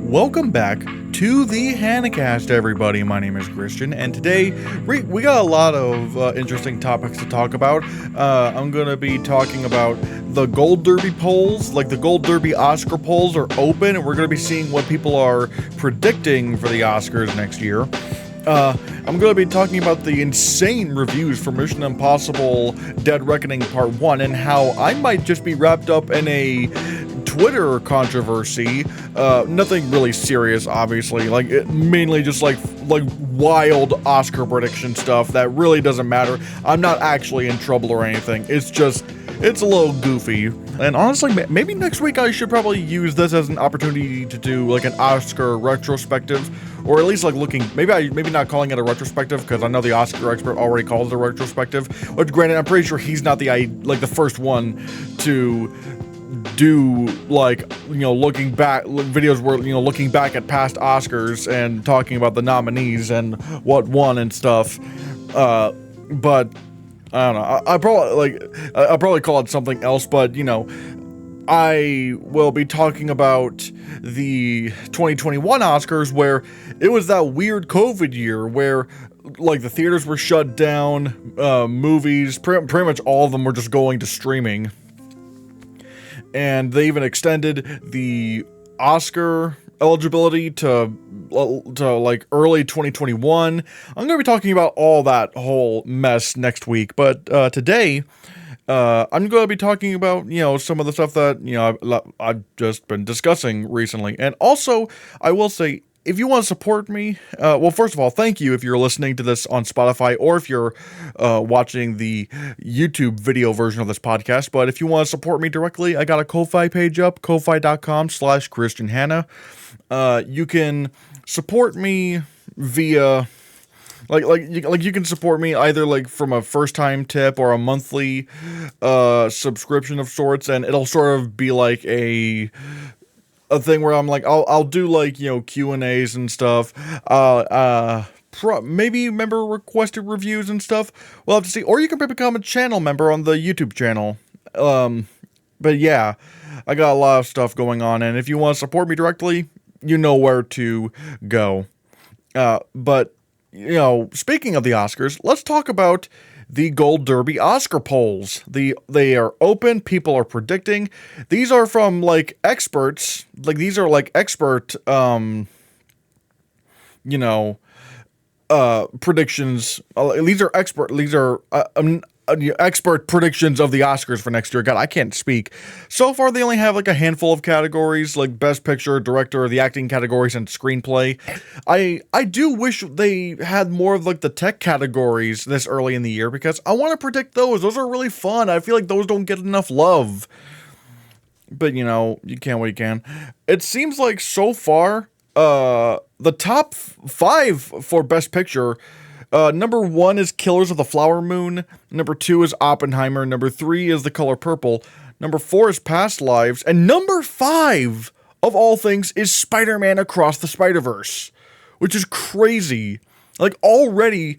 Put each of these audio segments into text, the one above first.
Welcome back to the Hannahcast, everybody. My name is Christian, and today we got a lot of interesting topics to talk about. I'm going to be talking about the Gold Derby polls, like the Gold Derby Oscar polls are open, and we're going to be seeing what people are predicting for the Oscars next year. I'm going to be talking about the insane reviews for Mission Impossible Dead Reckoning Part 1 and how I might just be wrapped up in a Twitter controversy. Nothing really serious, obviously. Mainly just like wild Oscar prediction stuff that really doesn't matter. I'm not actually in trouble or anything. It's a little goofy. And honestly, maybe next week I should probably use this as an opportunity to do like an Oscar retrospective, or at least like maybe not calling it a retrospective because I know the Oscar expert already calls it a retrospective. But granted, I'm pretty sure he's not the first one to do looking back videos where looking back at past Oscars and talking about the nominees and what won and stuff. But I don't know. I'll probably call it something else, but I will be talking about the 2021 Oscars where it was that weird COVID year where like the theaters were shut down, movies, pretty much all of them were just going to streaming. And they even extended the Oscar eligibility to like early 2021. I'm going to be talking about all that whole mess next week, but today I'm going to be talking about some of the stuff that I've just been discussing recently. And also, I will say, if you want to support me, well, first of all, thank you if you're listening to this on Spotify or if you're watching the YouTube video version of this podcast. But if you want to support me directly, I got a Ko-Fi page up, ko-fi.com/ChristianHannah. You can support me via you can support me either like from a first-time tip or a monthly subscription of sorts, and it'll sort of be like a thing where I'm like, I'll do like, Q&As and stuff, maybe member requested reviews and stuff. We'll have to see, or you can become a channel member on the YouTube channel. But yeah, I got a lot of stuff going on, and if you want to support me directly, you know where to go. But, speaking of the Oscars, let's talk about the Gold Derby Oscar polls. They are open. People are predicting. These are from experts. These are expert predictions. These are expert predictions of the Oscars for next year. God, I can't speak. So far, they only have a handful of categories, like Best Picture, Director, the acting categories, and Screenplay. I do wish they had more of the tech categories this early in the year, because I want to predict those. Those are really fun. I feel like those don't get enough love. But, you can what you can. It seems like so far, the top 5 for Best Picture, number 1 is Killers of the Flower Moon. Number 2 is Oppenheimer. Number 3 is The Color Purple. Number 4 is Past Lives. And number 5, of all things, is Spider-Man Across the Spider-Verse, which is crazy. Already,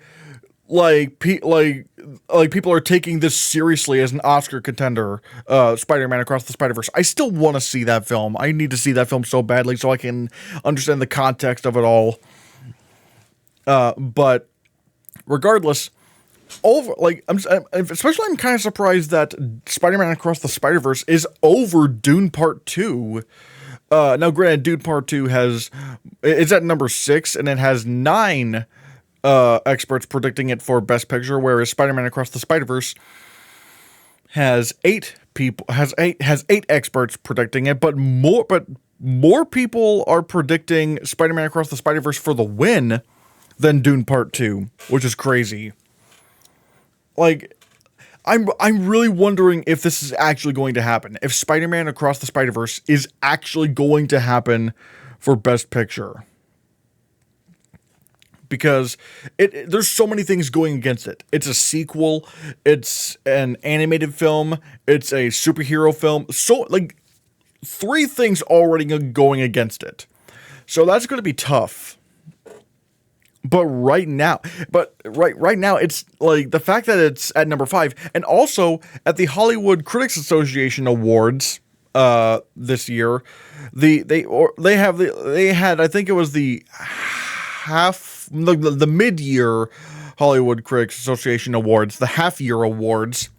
people are taking this seriously as an Oscar contender, Spider-Man Across the Spider-Verse. I still want to see that film. I need to see that film so badly so I can understand the context of it all. But regardless, I'm kind of surprised that Spider-Man Across the Spider-Verse is over Dune Part 2. Now, granted, Dune Part 2 it's at number 6, and it has 9 experts predicting it for Best Picture, whereas Spider-Man Across the Spider-Verse has 8 experts predicting it, but more people are predicting Spider-Man Across the Spider-Verse for the win than Dune Part 2, which is crazy. I'm really wondering if this is actually going to happen. If Spider-Man Across the Spider-Verse is actually going to happen for Best Picture. Because there's so many things going against it. It's a sequel, it's an animated film, it's a superhero film. So, 3 things already going against it. So that's going to be tough. But right now, it's the fact that it's at number 5, and also at the Hollywood Critics Association Awards, this year. They had, I think it was the mid-year Hollywood Critics Association Awards, the half-year awards,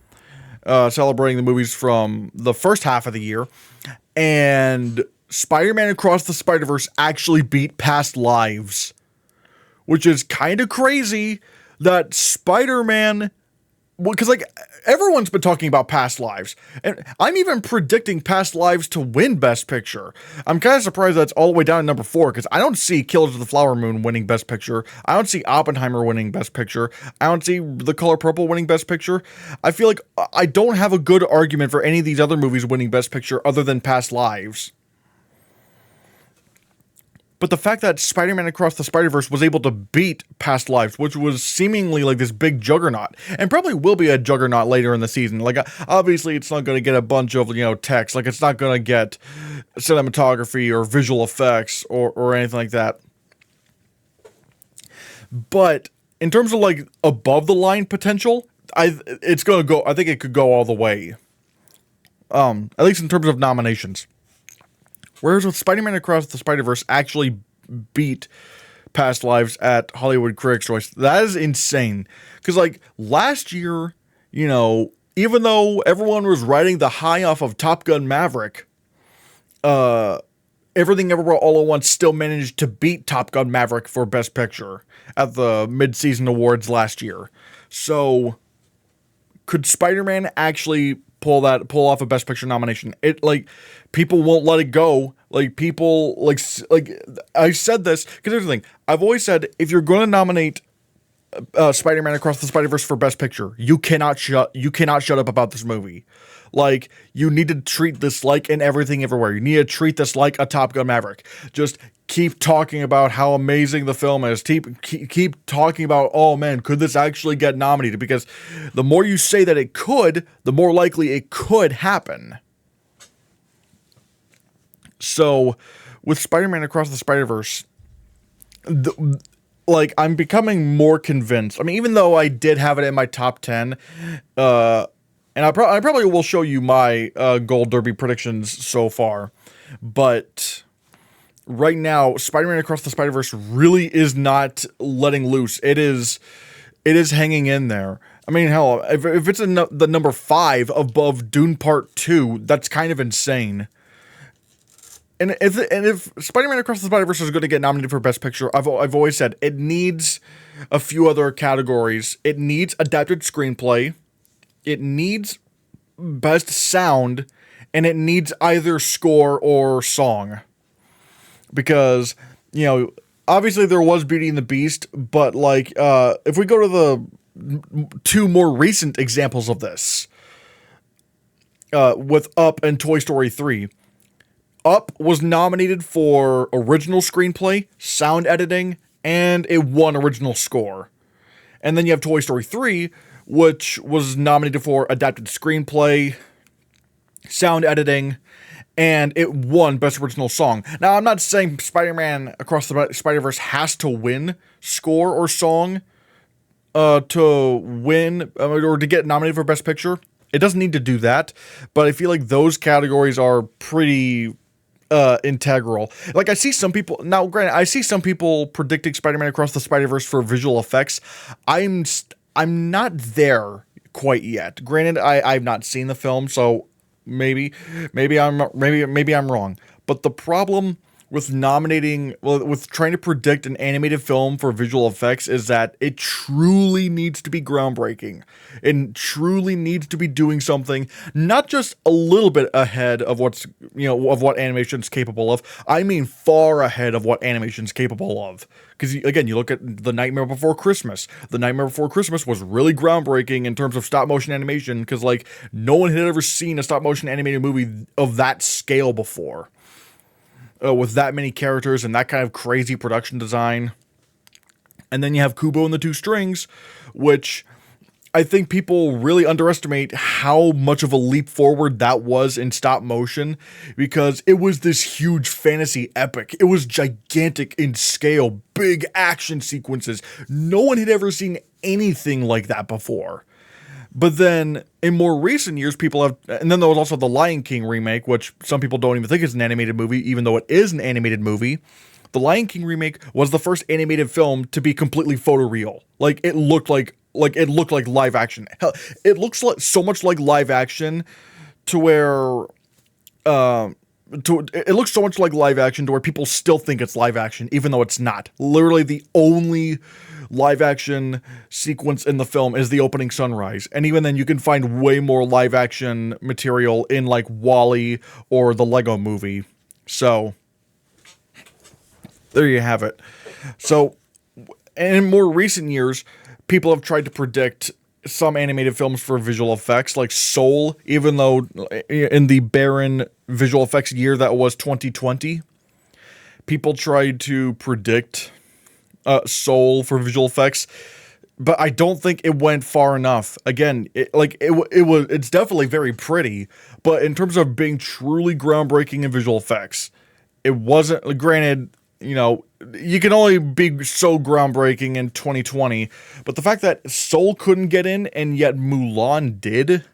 celebrating the movies from the first half of the year, and Spider-Man Across the Spider-Verse actually beat Past Lives, which is kind of crazy that Spider-Man, because like everyone's been talking about Past Lives, and I'm even predicting Past Lives to win Best Picture. I'm kind of surprised that's all the way down to number 4, because I don't see Killers of the Flower Moon winning Best Picture. I don't see Oppenheimer winning Best Picture. I don't see The Color Purple winning Best Picture. I feel like I don't have a good argument for any of these other movies winning Best Picture other than Past Lives. But the fact that Spider-Man Across the Spider-Verse was able to beat Past Lives, which was seemingly like this big juggernaut, and probably will be a juggernaut later in the season. Like, obviously, it's not going to get a bunch of, text. Like, it's not going to get cinematography or visual effects or anything like that. But in terms of, like, above-the-line potential, it's going to go, I think it could go all the way. At least in terms of nominations. Whereas with Spider-Man Across the Spider-Verse actually beat Past Lives at Hollywood Critics' Choice, that is insane. Because, like, last year, even though everyone was riding the high off of Top Gun Maverick, Everything Everywhere All at Once still managed to beat Top Gun Maverick for Best Picture at the mid-season awards last year. So, could Spider-Man actually pull off a Best Picture nomination? People won't let it go. People I said this because here's the thing. I've always said, if you're going to nominate Spider-Man Across the Spider-Verse for Best Picture, you cannot shut up about this movie. You need to treat this like an Everything Everywhere. You need to treat this like a Top Gun Maverick. Just keep talking about how amazing the film is. Keep talking about, oh man, could this actually get nominated? Because the more you say that it could, the more likely it could happen. So, with Spider-Man Across the Spider-Verse, I'm becoming more convinced. I mean, even though I did have it in my top 10, and I probably will show you my Gold Derby predictions so far, but right now, Spider-Man Across the Spider-Verse really is not letting loose. It is hanging in there. I mean, hell, if it's in the number 5 above Dune Part 2, that's kind of insane. And if Spider-Man Across the Spider-Verse is going to get nominated for Best Picture, I've always said it needs a few other categories. It needs adapted screenplay, it needs best sound, and it needs either score or song. Because, obviously there was Beauty and the Beast, but if we go to the 2 more recent examples of this, with Up and Toy Story 3. Up was nominated for original screenplay, sound editing, and it won original score. And then you have Toy Story 3, which was nominated for adapted screenplay, sound editing, and it won Best Original Song. Now, I'm not saying Spider-Man Across the Spider-Verse has to win score or song to win or to get nominated for Best Picture. It doesn't need to do that, but I feel like those categories are pretty integral. I see some people, now granted, I see some people predicting Spider-Man Across the Spider-Verse for visual effects. I'm not there quite yet. Granted, I've not seen the film, so maybe I'm wrong. But the problem with with trying to predict an animated film for visual effects is that it truly needs to be groundbreaking. It truly needs to be doing something not just a little bit ahead of what's, of what animation's capable of. I mean far ahead of what animation's capable of. Because, again, you look at The Nightmare Before Christmas. The Nightmare Before Christmas was really groundbreaking in terms of stop-motion animation, because, no one had ever seen a stop-motion animated movie of that scale before. With that many characters and that kind of crazy production design. And then you have Kubo and the Two Strings, which I think people really underestimate how much of a leap forward that was in stop motion, because it was this huge fantasy epic. It was gigantic in scale, big action sequences. No one had ever seen anything like that before. But then in more recent years, people have, and then there was also the Lion King remake, which some people don't even think is an animated movie, even though it is an animated movie. The Lion King remake was the first animated film to be completely photoreal. Like it looked like live action. Hell, it looks like so much like live action to where it looks so much like live action to where people still think it's live action, even though it's not. Literally, the only live action sequence in the film is the opening sunrise, and even then, you can find way more live action material in like Wall-E or the Lego Movie. So there you have it. So, and in more recent years, people have tried to predict some animated films for visual effects, like Soul, even though in the barren visual effects year that was 2020, people tried to predict Soul for visual effects, but I don't think it went far enough. Again, it's definitely very pretty, but in terms of being truly groundbreaking in visual effects, it wasn't. Granted, you know, you can only be so groundbreaking in 2020, but the fact that Soul couldn't get in and yet Mulan did,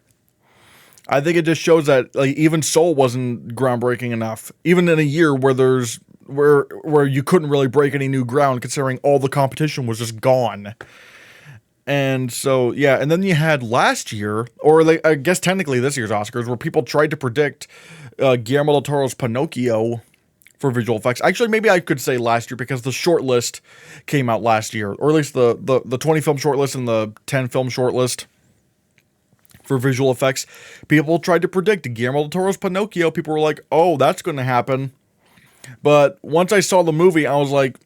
I think it just shows that like even Soul wasn't groundbreaking enough, even in a year where you couldn't really break any new ground, considering all the competition was just gone. And so yeah, and then you had last year, or like I guess technically this year's Oscars, where people tried to predict Guillermo del Toro's Pinocchio for visual effects. Actually, maybe I could say last year because the shortlist came out last year, or at least the 20 film shortlist and the 10 film shortlist for visual effects. People tried to predict Guillermo del Toro's Pinocchio. People were like, "Oh, that's going to happen." But once I saw the movie, I was like,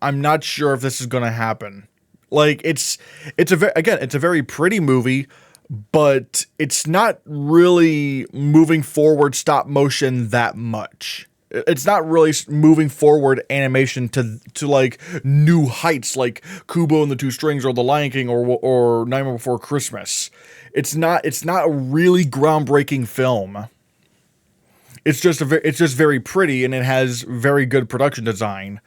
"I'm not sure if this is going to happen." Like it's a very pretty movie, but it's not really moving forward stop motion that much. It's not really moving forward animation to like new heights like Kubo and the Two Strings or The Lion King or Nightmare Before Christmas. It's not a really groundbreaking film. It's just very pretty, and it has very good production design,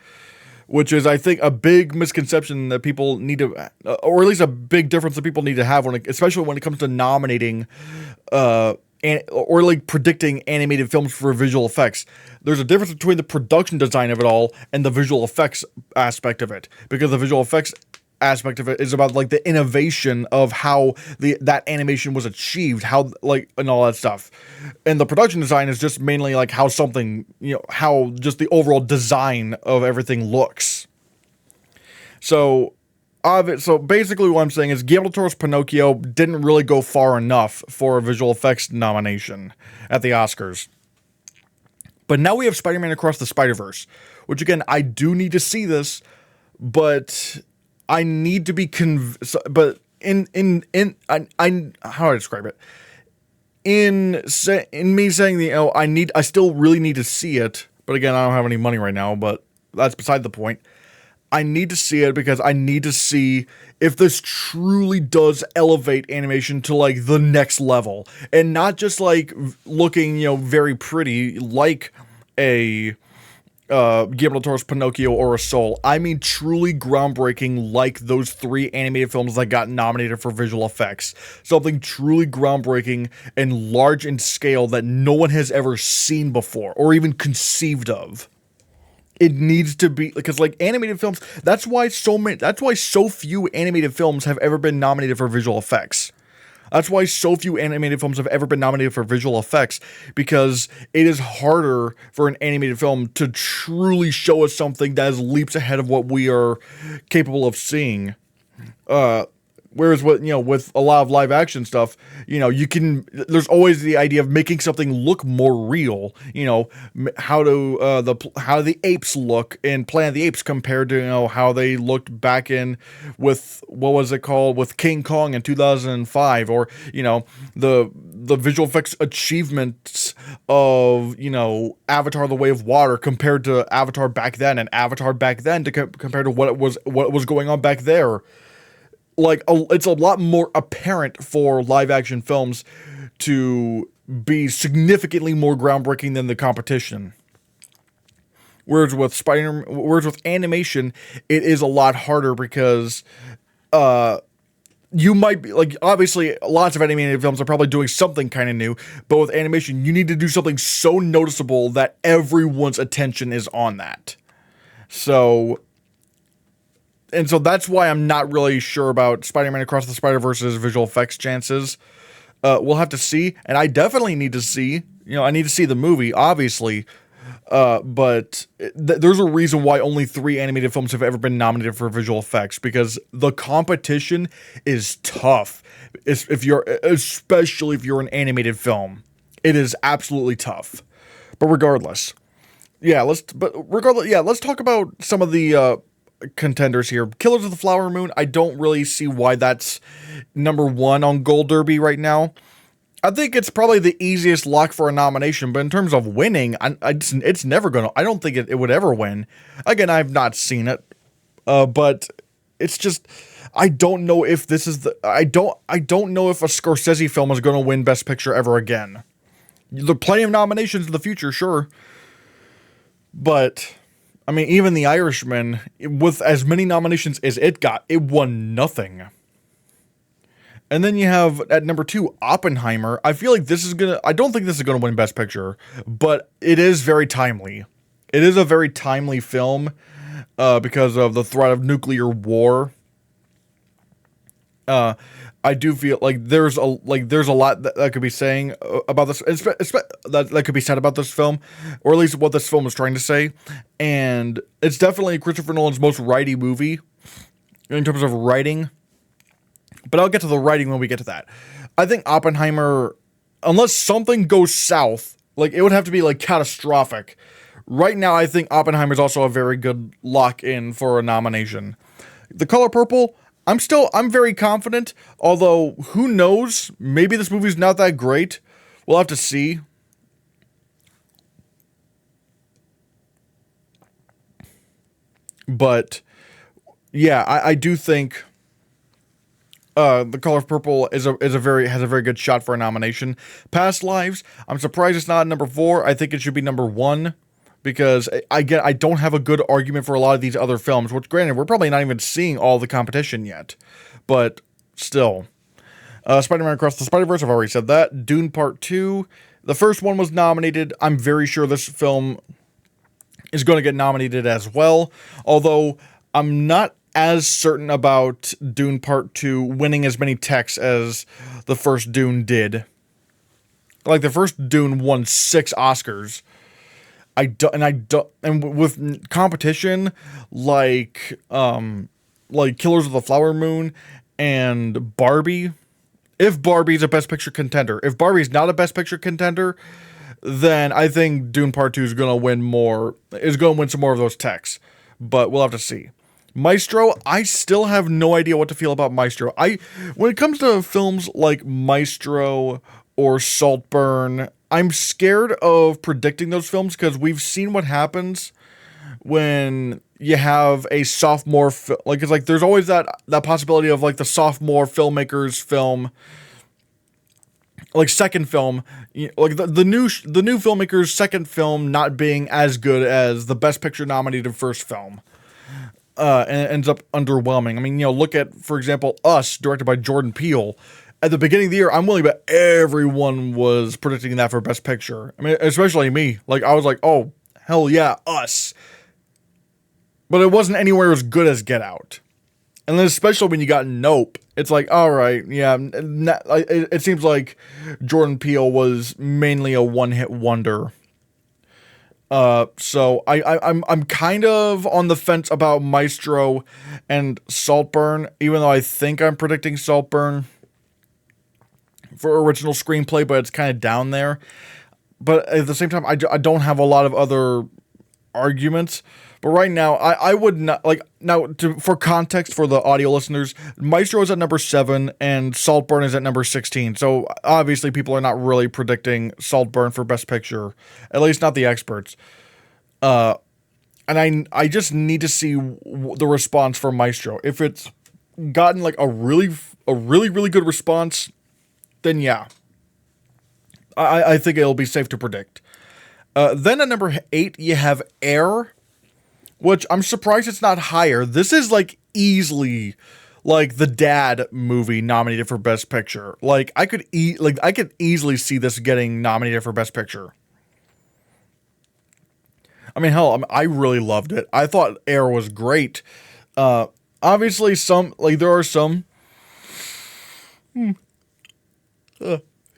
which is, I think, a big misconception that people need to, or at least a big difference that people need to have especially when it comes to nominating, or like predicting animated films for visual effects. There's a difference between the production design of it all and the visual effects aspect of it, because the visual effects aspect of it is about like the innovation of how that animation was achieved, how like, and all that stuff. And the production design is just mainly like how something, you know, how just the overall design of everything looks. So basically what I'm saying is Guillermo del Toro's Pinocchio didn't really go far enough for a visual effects nomination at the Oscars. But now we have Spider-Man Across the Spider-Verse, which again, I do need to see this, but I need to be but how do I describe it? In me saying I still really need to see it, but again, I don't have any money right now, but that's beside the point. I need to see it because I need to see if this truly does elevate animation to like the next level, and not just like looking, you know, very pretty like a Guillermo del Toro's Pinocchio or a Soul. I mean truly groundbreaking like those 3 animated films that got nominated for visual effects. Something truly groundbreaking and large in scale that no one has ever seen before or even conceived of. It needs to be, because like animated films, that's why so few animated films have ever been nominated for visual effects. That's why so few animated films have ever been nominated for visual effects, because it is harder for an animated film to truly show us something that is leaps ahead of what we are capable of seeing. Whereas with a lot of live action stuff, there's always the idea of making something look more real. How the apes look in Planet of the Apes compared to, how they looked back in with, what was it called, with King Kong in 2005, or, the visual effects achievements of, Avatar: The Way of Water compared to Avatar back then, and Avatar back then compared to what was going on back there. Like, it's a lot more apparent for live action films to be significantly more groundbreaking than the competition. Whereas with animation, it is a lot harder because you might be like, obviously lots of animated films are probably doing something kind of new, but with animation you need to do something so noticeable that everyone's attention is on that. So that's why I'm not really sure about Spider-Man Across the Spider-Verse's visual effects chances. We'll have to see, and I definitely need to see, I need to see the movie, obviously. But there's a reason why only 3 animated films have ever been nominated for visual effects, because the competition is tough. Especially if you're an animated film, it is absolutely tough. But regardless, let's talk about some of the contenders here. Killers of the Flower Moon, I don't really see why that's number 1 on Gold Derby right now. I think it's probably the easiest lock for a nomination, but in terms of winning, it's never gonna. I don't think it would ever win. Again, I've not seen it, but it's just I don't know if this is the. I don't know if a Scorsese film is gonna win Best Picture ever again. There are plenty of nominations in the future, sure, but I mean, even The Irishman, with as many nominations as it got, it won nothing. And then you have, at number 2, Oppenheimer. I feel like I don't think this is gonna win Best Picture, but it is very timely. It is a very timely film, because of the threat of nuclear war. I do feel like there's a lot that could be saying about this, that could be said about this film, or at least what this film is trying to say. And it's definitely Christopher Nolan's most writey movie, in terms of writing. But I'll get to the writing when we get to that. I think Oppenheimer, unless something goes south, like it would have to be like catastrophic. Right now, I think Oppenheimer is also a very good lock-in for a nomination. The Color Purple, I'm very confident, although who knows, maybe this movie's not that great. We'll have to see. But yeah, I do think The Color of Purple has a very good shot for a nomination. Past Lives, I'm surprised it's not number 4. I think it should be number 1, because I don't have a good argument for a lot of these other films, which granted, we're probably not even seeing all the competition yet, but still. Spider-Man Across the Spider-Verse, I've already said that. Dune Part 2, the first one was nominated. I'm very sure this film is going to get nominated as well, although I'm not as certain about Dune Part 2 winning as many techs as the first Dune did. Like, the first Dune won 6 Oscars. And with competition like Killers of the Flower Moon and Barbie, if Barbie's a Best Picture contender, if Barbie's not a Best Picture contender, then I think Dune Part 2 is going to win some more of those techs, but we'll have to see. Maestro, I still have no idea what to feel about Maestro. When it comes to films like Maestro or Saltburn, I'm scared of predicting those films, because we've seen what happens when you have a sophomore it's like there's always that possibility of like the sophomore filmmaker's film, like second film, like the new filmmaker's second film not being as good as the Best Picture nominated first film. And it ends up underwhelming. I mean, look at, for example, Us, directed by Jordan Peele. At the beginning of the year, I'm willing to bet everyone was predicting that for Best Picture. I mean, especially me. Like, I was like, oh, hell yeah, Us. But it wasn't anywhere as good as Get Out. And then especially when you got Nope, it's like, all right, yeah, it seems like Jordan Peele was mainly a one-hit wonder. So I'm kind of on the fence about Maestro and Saltburn, even though I think I'm predicting Saltburn for original screenplay, but it's kind of down there. But at the same time, I don't have a lot of other arguments. But right now, I would not, like, for context for the audio listeners, Maestro is at number 7 and Saltburn is at number 16. So obviously people are not really predicting Saltburn for Best Picture, at least not the experts. And I just need to see the response for Maestro. If it's gotten like a really good response, then yeah, I think it'll be safe to predict. Then at number 8, you have Air, which I'm surprised it's not higher. This is like easily like the Dad movie nominated for Best Picture. Like I could easily see this getting nominated for Best Picture. I mean, hell, I really loved it. I thought Air was great. Obviously, there are some.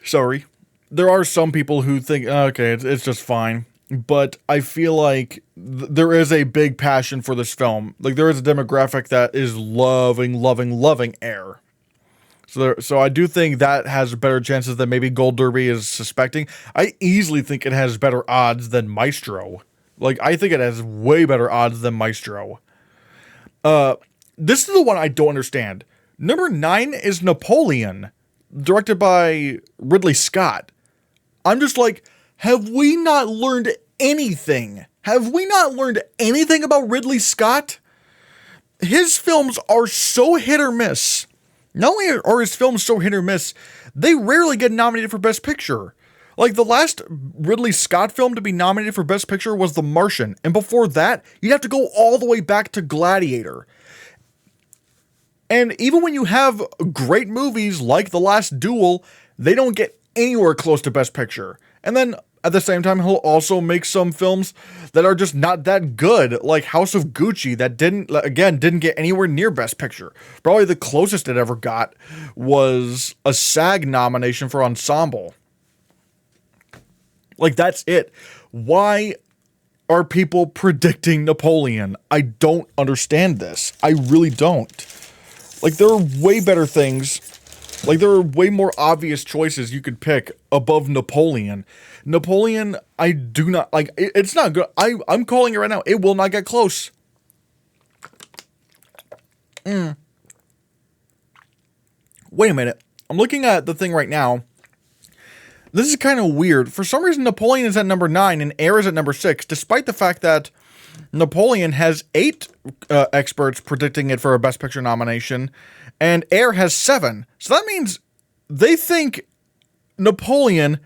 Sorry, there are some people who think, okay, it's just fine. But I feel like there is a big passion for this film. Like there is a demographic that is loving Air. So I do think that has better chances than maybe Gold Derby is suspecting. I easily think it has better odds than Maestro. Like I think it has way better odds than Maestro. This is the one I don't understand. Number 9 is Napoleon, directed by Ridley Scott. I'm just like, have we not learned anything? Have we not learned anything about Ridley Scott? His films are so hit or miss. Not only are his films so hit or miss, they rarely get nominated for Best Picture. Like, the last Ridley Scott film to be nominated for Best Picture was The Martian, and before that, you'd have to go all the way back to Gladiator. And even when you have great movies like The Last Duel, they don't get anywhere close to Best Picture. And then, at the same time, he'll also make some films that are just not that good, like House of Gucci, that didn't get anywhere near Best Picture. Probably the closest it ever got was a SAG nomination for Ensemble. Like, that's it. Why are people predicting Napoleon? I don't understand this. I really don't. Like, there are way better things. Like, there are way more obvious choices you could pick above Napoleon. Napoleon, I do not, like, it's not good. I'm calling it right now. It will not get close. Wait a minute. I'm looking at the thing right now. This is kind of weird. For some reason, Napoleon is at number 9 and Air is at number 6, despite the fact that Napoleon has 8 experts predicting it for a Best Picture nomination, and Air has 7. So that means they think Napoleon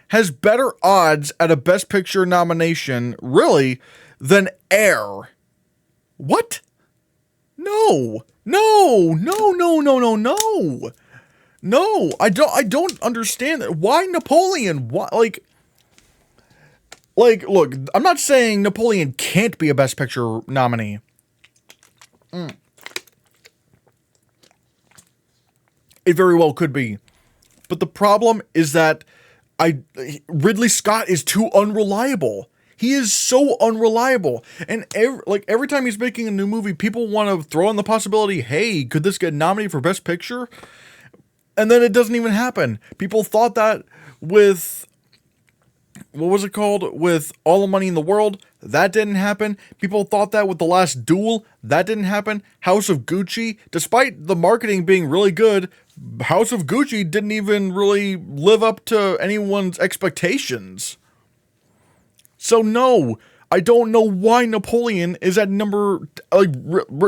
has better odds at a Best Picture nomination, really, than Air. What? No, I don't understand that. Why Napoleon? Why, look, I'm not saying Napoleon can't be a Best Picture nominee. It very well could be. But the problem is that Ridley Scott is too unreliable. He is so unreliable. And every time he's making a new movie, people want to throw in the possibility, hey, could this get nominated for Best Picture? And then it doesn't even happen. People thought that with, what was it called? With All the Money in the World. That didn't happen. People thought that with The Last Duel. That didn't happen. House of Gucci. Despite the marketing being really good, House of Gucci didn't even really live up to anyone's expectations. So no, I don't know why Napoleon is at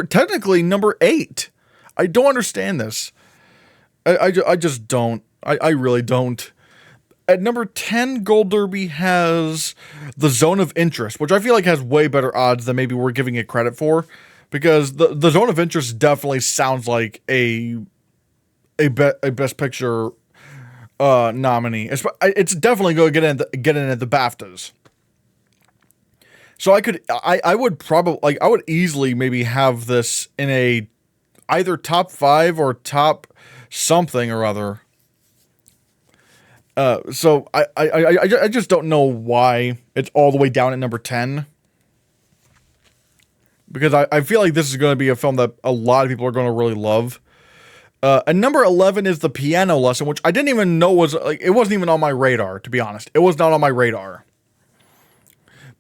technically number 8. I don't understand this. I just don't. I really don't. At number 10, Gold Derby has The Zone of Interest, which I feel like has way better odds than maybe we're giving it credit for, because the Zone of Interest definitely sounds like a Best Picture nominee. It's definitely going to get in at the BAFTAs. So I would easily maybe have this in a either top 5 or top something or other. So I just don't know why it's all the way down at number 10. Because I feel like this is going to be a film that a lot of people are going to really love. And number 11 is The Piano Lesson, which I didn't even know it wasn't even on my radar, to be honest. It was not on my radar.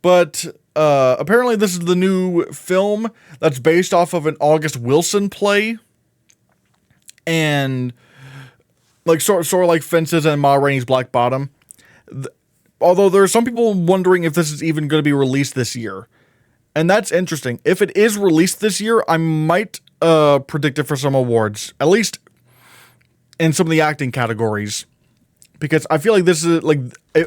But apparently this is the new film that's based off of an August Wilson play. And like sort of like Fences and Ma Rainey's Black Bottom. Although there are some people wondering if this is even going to be released this year. And that's interesting. If it is released this year, I might predict it for some awards. At least in some of the acting categories. because I feel like this is like,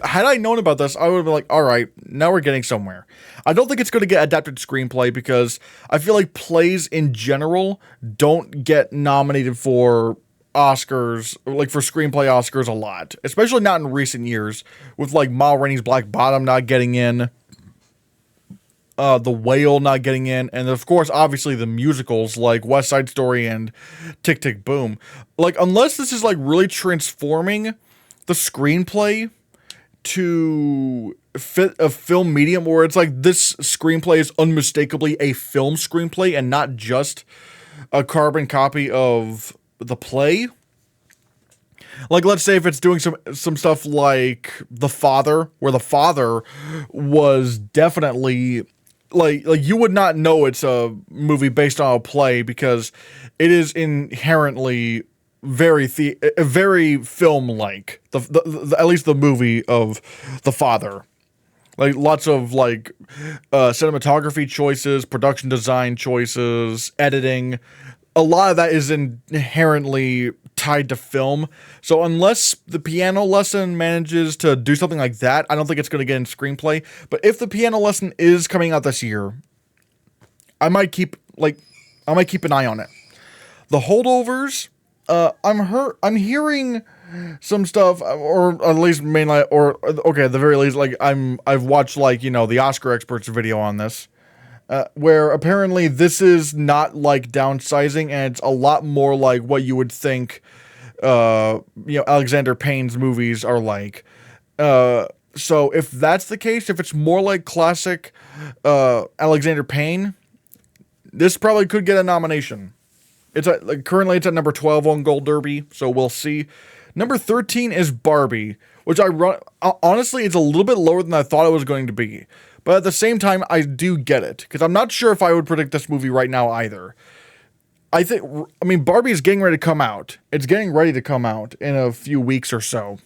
had I known about this, I would have been like, all right, now we're getting somewhere. I don't think it's going to get adapted screenplay because I feel like plays in general don't get nominated for Oscars, like for screenplay Oscars a lot, especially not in recent years, with like Ma Rainey's Black Bottom not getting in, The Whale not getting in, and of course, obviously the musicals like West Side Story and Tick Tick Boom. Like, unless this is like really transforming the screenplay to fit a film medium where it's like this screenplay is unmistakably a film screenplay and not just a carbon copy of the play. Like, let's say if it's doing some stuff like The Father, where The Father was definitely like you would not know it's a movie based on a play because it is inherently very film-like. The at least the movie of The Father. Like, lots of, like, cinematography choices, production design choices, editing. A lot of that is inherently tied to film. So unless the piano lesson manages to do something like that, I don't think it's going to get in screenplay. But if the piano lesson is coming out this year, I might keep an eye on it. The Holdovers, I'm hearing some stuff, or at least mainly, or okay, at the very least, like I've watched like, you know, the Oscar experts video on this, where apparently this is not like downsizing, and it's a lot more like what you would think, Alexander Payne's movies are like. So if that's the case, if it's more like classic, Alexander Payne, this probably could get a nomination. Currently it's at number 12 on Gold Derby, so we'll see. Number 13 is Barbie, which honestly, it's a little bit lower than I thought it was going to be. But at the same time, I do get it, because I'm not sure if I would predict this movie right now either. Barbie is getting ready to come out. It's getting ready to come out in a few weeks or so.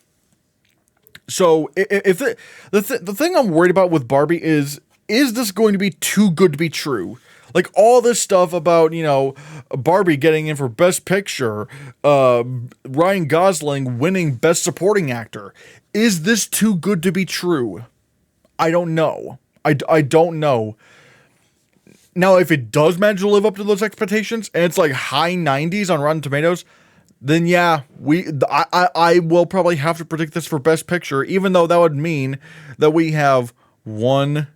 So, the thing I'm worried about with Barbie is this going to be too good to be true? Like, all this stuff about, you know, Barbie getting in for Best Picture, Ryan Gosling winning Best Supporting Actor. Is this too good to be true? I don't know. I don't know. Now, if it does manage to live up to those expectations, and it's like high 90s on Rotten Tomatoes, then yeah, I will probably have to predict this for Best Picture, even though that would mean that we have 1,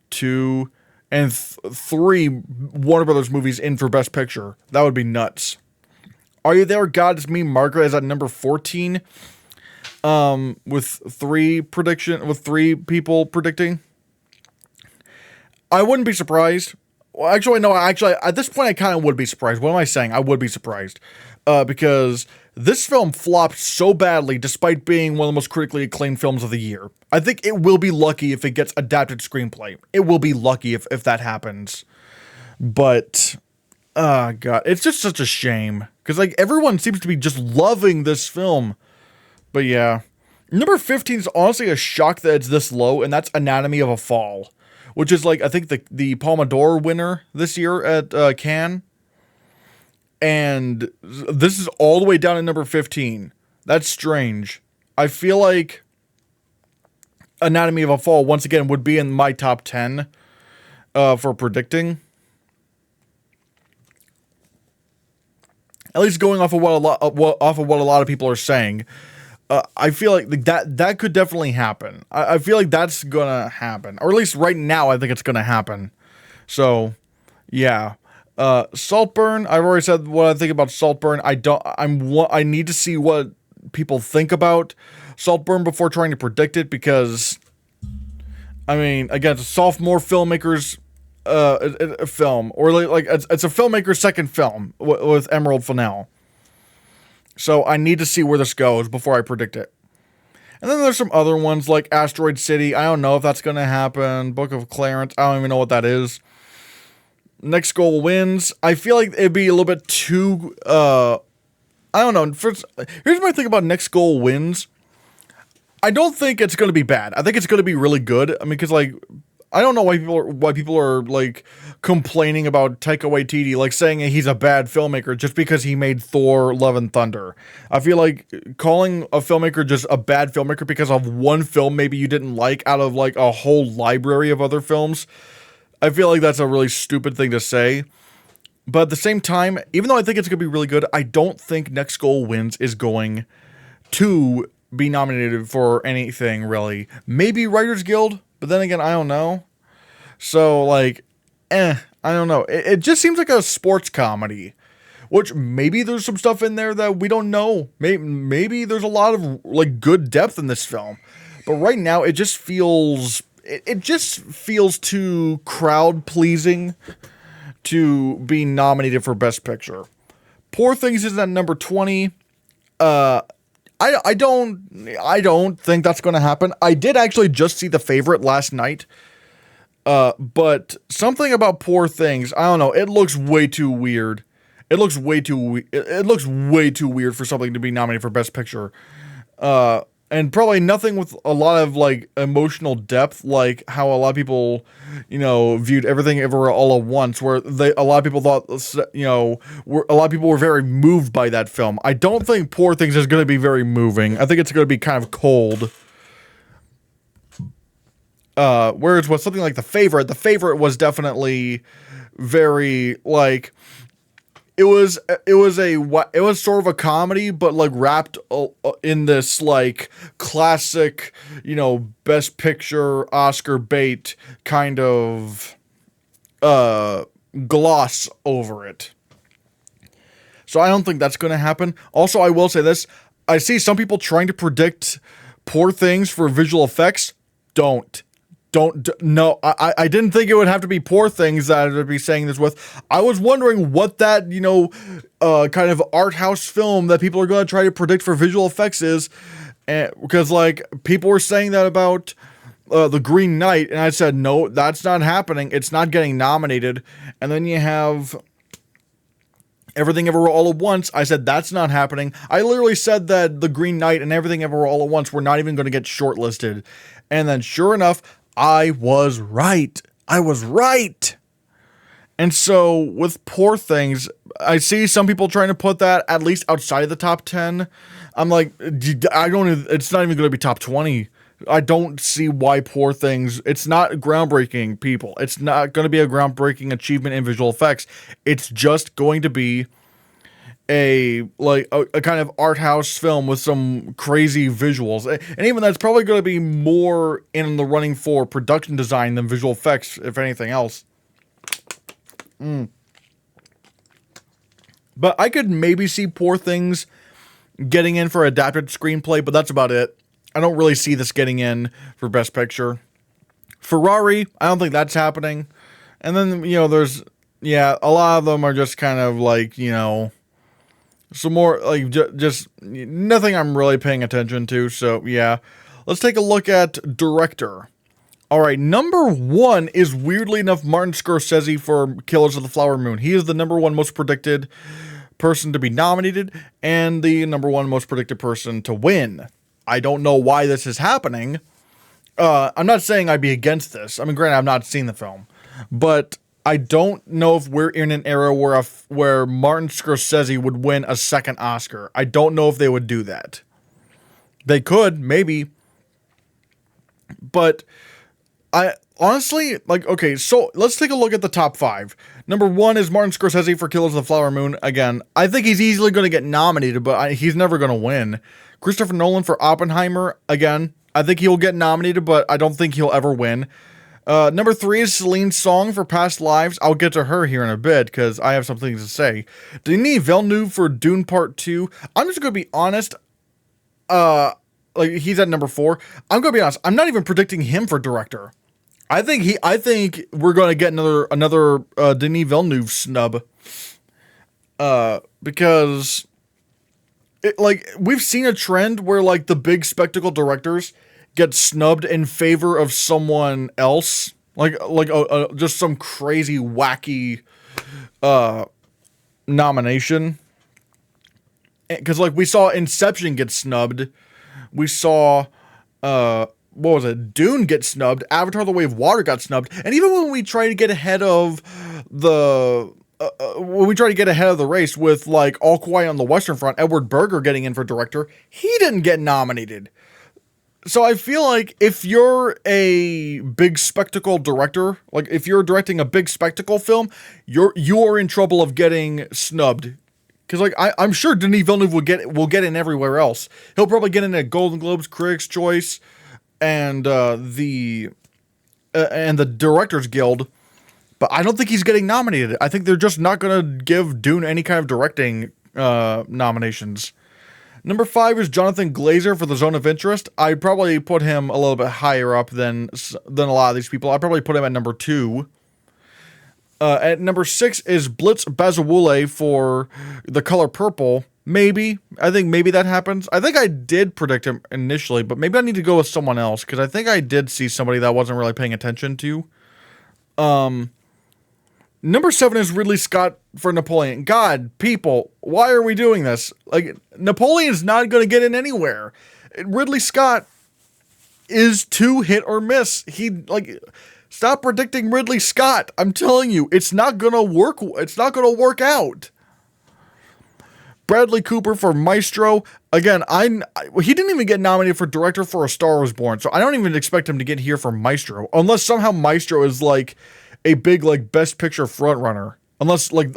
2, and 3 Warner Brothers movies in for Best Picture. That would be nuts. Are You There, God? It's Me, Margaret is at number 14. With 3 people predicting. I wouldn't be surprised. Well, actually, at this point, I kind of would be surprised. What am I saying? I would be surprised. Because this film flopped so badly despite being one of the most critically acclaimed films of the year. I think it will be lucky if it gets adapted screenplay. It will be lucky if that happens. But, God, it's just such a shame. Because, like, everyone seems to be just loving this film. But yeah. Number 15 is honestly a shock that it's this low, and that's Anatomy of a Fall. Which is, like, I think the Palme d'Or winner this year at Cannes. And this is all the way down at number 15. That's strange. I feel like Anatomy of a Fall, once again, would be in my top 10 for predicting. At least going off of what a lot of people are saying. I feel like that could definitely happen. I feel like that's gonna happen. Or at least right now, I think it's gonna happen. So, yeah. Saltburn, I've already said what I think about Saltburn. I need to see what people think about Saltburn before trying to predict it, because, I mean, again, it's a sophomore filmmaker's film, or like it's a filmmaker's second film with Emerald Fennell. So I need to see where this goes before I predict it. And then there's some other ones like Asteroid City. I don't know if that's going to happen. Book of Clarence. I don't even know what that is. Next Goal Wins. I feel like it'd be a little bit too, I don't know. Here's my thing about Next Goal Wins. I don't think it's going to be bad. I think it's going to be really good. I mean, because, like, I don't know why people are like complaining about Taika Waititi, like saying he's a bad filmmaker just because he made Thor: Love and Thunder. I feel like calling a filmmaker just a bad filmmaker because of one film maybe you didn't like out of like a whole library of other films, I feel like that's a really stupid thing to say. But at the same time, even though I think it's going to be really good, I don't think Next Goal Wins is going to be nominated for anything, really. Maybe Writers Guild, but then again, I don't know. So, like, I don't know. It just seems like a sports comedy, which maybe there's some stuff in there that we don't know. Maybe there's a lot of, like, good depth in this film. But right now, it just feels... It just feels too crowd-pleasing to be nominated for Best Picture. Poor Things is at number 20. I don't think that's going to happen. I did actually just see The Favorite last night. But something about Poor Things, I don't know, it looks way too weird. It looks way too weird for something to be nominated for Best Picture. And probably nothing with a lot of, like, emotional depth, like how a lot of people, you know, viewed Everything Everywhere All at Once, where a lot of people thought, you know, a lot of people were very moved by that film. I don't think Poor Things is going to be very moving. I think it's going to be kind of cold. Whereas with something like The Favorite was definitely very, like... It was sort of a comedy, but like wrapped in this like classic, you know, Best Picture Oscar bait kind of gloss over it. So I don't think that's going to happen. Also, I will say this: I see some people trying to predict Poor Things for visual effects. No, I didn't think it would have to be Poor Things that I would be saying this with. I was wondering what that, you know, kind of art house film that people are going to try to predict for visual effects is. Because, like, people were saying that about The Green Knight, and I said, no, that's not happening. It's not getting nominated. And then you have Everything Everywhere All at Once. I said, that's not happening. I literally said that The Green Knight and Everything Everywhere All at Once were not even going to get shortlisted. And then, sure enough, I was right. And so with Poor Things, I see some people trying to put that at least outside of the top 10. I'm like, it's not even going to be top 20. I don't see why Poor Things, it's not groundbreaking, people. It's not going to be a groundbreaking achievement in visual effects. It's just going to be a kind of art house film with some crazy visuals, and even that's probably going to be more in the running for production design than visual effects, if anything else. But I could maybe see Poor Things getting in for adapted screenplay, but that's about it. I don't really see this getting in for Best Picture. Ferrari, I don't think that's happening. And then, you know, there's, yeah, a lot of them are just kind of like, you know, some more, like, just nothing I'm really paying attention to. So, yeah. Let's take a look at director. All right, number 1 is, weirdly enough, Martin Scorsese for Killers of the Flower Moon. He is the number 1 most predicted person to be nominated and the number 1 most predicted person to win. I don't know why this is happening. I'm not saying I'd be against this. I mean, granted, I've not seen the film. But I don't know if we're in an era where Martin Scorsese would win a second Oscar. I don't know if they would do that. They could, maybe. But I honestly, like, okay, so let's take a look at the top 5. Number 1 is Martin Scorsese for Killers of the Flower Moon. Again, I think he's easily going to get nominated, but he's never going to win. Christopher Nolan for Oppenheimer. Again, I think he'll get nominated, but I don't think he'll ever win. Number 3 is Celine's Song for Past Lives. I'll get to her here in a bit because I have some things to say. Denis Villeneuve for Dune Part 2. I'm just going to be honest. Like, he's at number 4. I'm going to be honest. I'm not even predicting him for director. I think we're going to get another Denis Villeneuve snub. Because we've seen a trend where, like, the big spectacle directors get snubbed in favor of someone else, just some crazy wacky nomination. Because, like, we saw Inception get snubbed, we saw what was it? Dune gets snubbed. Avatar: The Way of Water got snubbed. And even when we try to get ahead of the race with like All Quiet on the Western Front, Edward Berger getting in for director, he didn't get nominated. So I feel like if you're a big spectacle director, like if you're directing a big spectacle film, you're in trouble of getting snubbed. Because like I'm sure Denis Villeneuve will get in everywhere else. He'll probably get in at Golden Globes, Critics' Choice, and the Directors Guild. But I don't think he's getting nominated. I think they're just not going to give Dune any kind of directing nominations. Number 5 is Jonathan Glazer for The Zone of Interest. I'd probably put him a little bit higher up than a lot of these people. I'd probably put him at number 2. At number 6 is Blitz Bazawule for The Color Purple. Maybe. I think maybe that happens. I think I did predict him initially, but maybe I need to go with someone else, because I think I did see somebody that I wasn't really paying attention to. Number 7 is Ridley Scott for Napoleon. God, people, why are we doing this? Like, Napoleon's not going to get in anywhere. Ridley Scott is too hit or miss. Stop predicting Ridley Scott. I'm telling you, it's not going to work. It's not going to work out. Bradley Cooper for Maestro. Again, he didn't even get nominated for director for A Star Was Born, so I don't even expect him to get here for Maestro, unless somehow Maestro is like a big like Best Picture frontrunner. Unless like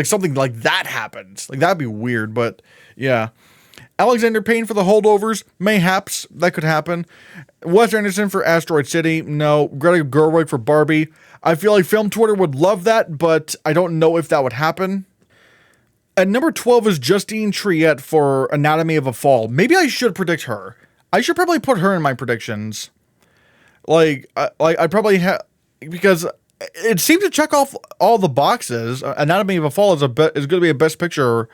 something like that happens. Like that'd be weird, but yeah. Alexander Payne for The Holdovers. Mayhaps that could happen. Wes Anderson for Asteroid City. No. Greta Gerwig for Barbie. I feel like Film Twitter would love that, but I don't know if that would happen. At number 12 is Justine Triet for Anatomy of a Fall. Maybe I should predict her. I should probably put her in my predictions. I probably have, because it seemed to check off all the boxes. Anatomy of a Fall is going to be a Best Picture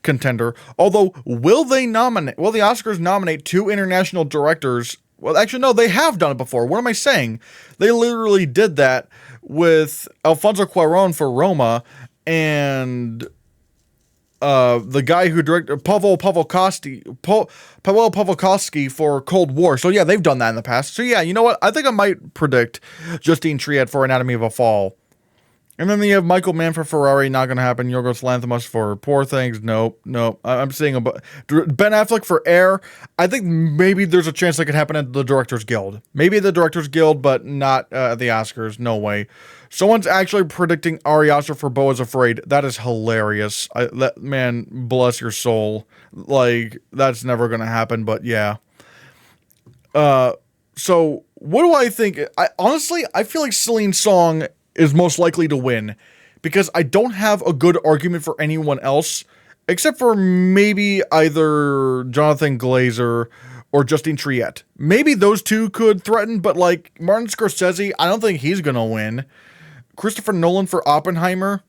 contender. Although, will the Oscars nominate 2 international directors? Well, actually, no, they have done it before. What am I saying? They literally did that with Alfonso Cuarón for Roma and the guy who directed Paweł Pawlikowski for Cold War. So yeah, they've done that in the past. So yeah, you know what? I think I might predict Justine Triet for Anatomy of a Fall. And then you have Michael Mann for Ferrari, not going to happen. Yorgos Lanthimos for Poor Things, nope. I'm seeing Ben Affleck for Air. I think maybe there's a chance that could happen at the Directors Guild. Maybe the Directors Guild, but not the Oscars. No way. Someone's actually predicting Ari Aster for Beau is Afraid. That is hilarious. Man, bless your soul. Like, that's never going to happen, but yeah. So, what do I think? Honestly, I feel like Celine Song is most likely to win, because I don't have a good argument for anyone else, except for maybe either Jonathan Glazer or Justine Triet. Maybe those two could threaten, but like Martin Scorsese, I don't think he's going to win. Christopher Nolan for Oppenheimer,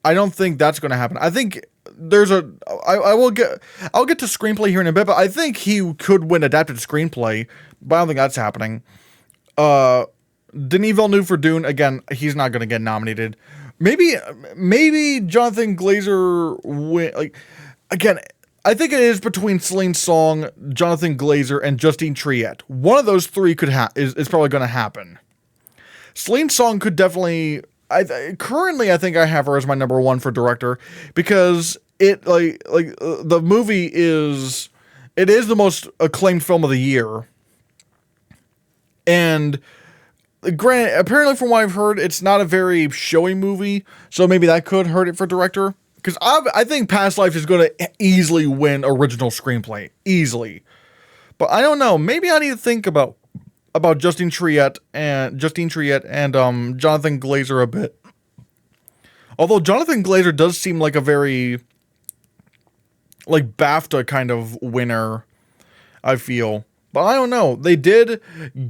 I don't think that's going to happen. I think I'll get to screenplay here in a bit, but I think he could win adapted screenplay, but I don't think that's happening. Denis Villeneuve for Dune, again, he's not going to get nominated. Maybe Jonathan Glazer again, I think it is between Celine Song, Jonathan Glazer, and Justine Triet. One of those 3 is probably going to happen. Celine Song could definitely, currently I think I have her as my number 1 for director, because the movie is the most acclaimed film of the year. And granted, apparently from what I've heard, it's not a very showy movie, so maybe that could hurt it for director. Because I think Past Life is going to easily win original screenplay. Easily. But I don't know. Maybe I need to think about Justine Triet and Jonathan Glazer a bit. Although Jonathan Glazer does seem like a very like BAFTA kind of winner, I feel. But I don't know. They did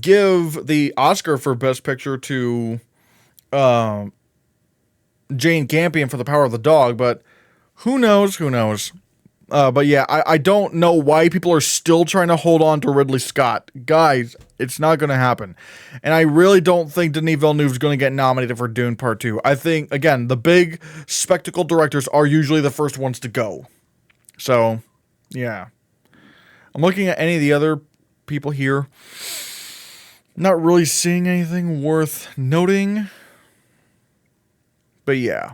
give the Oscar for Best Picture to Jane Campion for The Power of the Dog, but who knows? But yeah, I don't know why people are still trying to hold on to Ridley Scott. Guys, it's not going to happen. And I really don't think Denis Villeneuve is going to get nominated for Dune Part 2. I think, again, the big spectacle directors are usually the first ones to go. So, yeah. I'm looking at any of the other people here. Not really seeing anything worth noting. But yeah.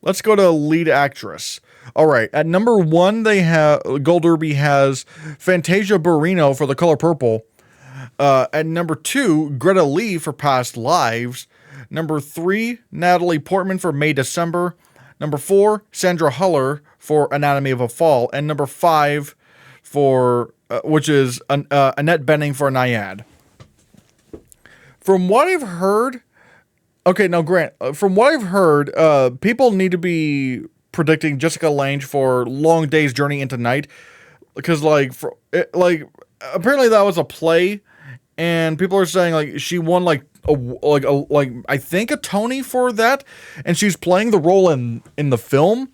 Let's go to lead actress. All right, at number 1, they have Gold Derby has Fantasia Barrino for The Color Purple. At number 2, Greta Lee for Past Lives. Number 3, Natalie Portman for May December. Number 4, Sandra Huller for Anatomy of a Fall. And number 5 for which is Annette Bening for Naiad. From what I've heard, okay, now Grant, from what I've heard, people need to be predicting Jessica Lange for Long Day's Journey into Night, because apparently that was a play, and people are saying like she won like I think a Tony for that, and she's playing the role in the film.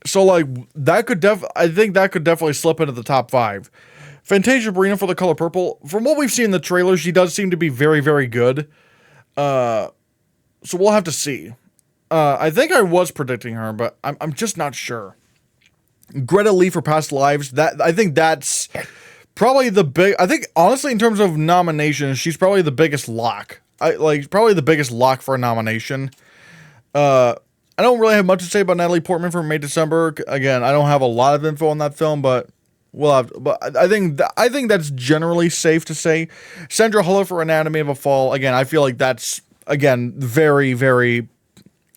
So like that could I think that could definitely slip into the top 5. Fantasia Barrino for The Color Purple. From what we've seen in the trailer, she does seem to be very, very good. So we'll have to see. I think I was predicting her, but I'm just not sure. Greta Lee for Past Lives. I think that's probably I think honestly in terms of nominations, she's probably the biggest lock. Probably the biggest lock for a nomination. I don't really have much to say about Natalie Portman for May December. Again, I don't have a lot of info on that film, but I think that's generally safe to say. Sandra Huller for Anatomy of a Fall. Again, I feel like that's very, very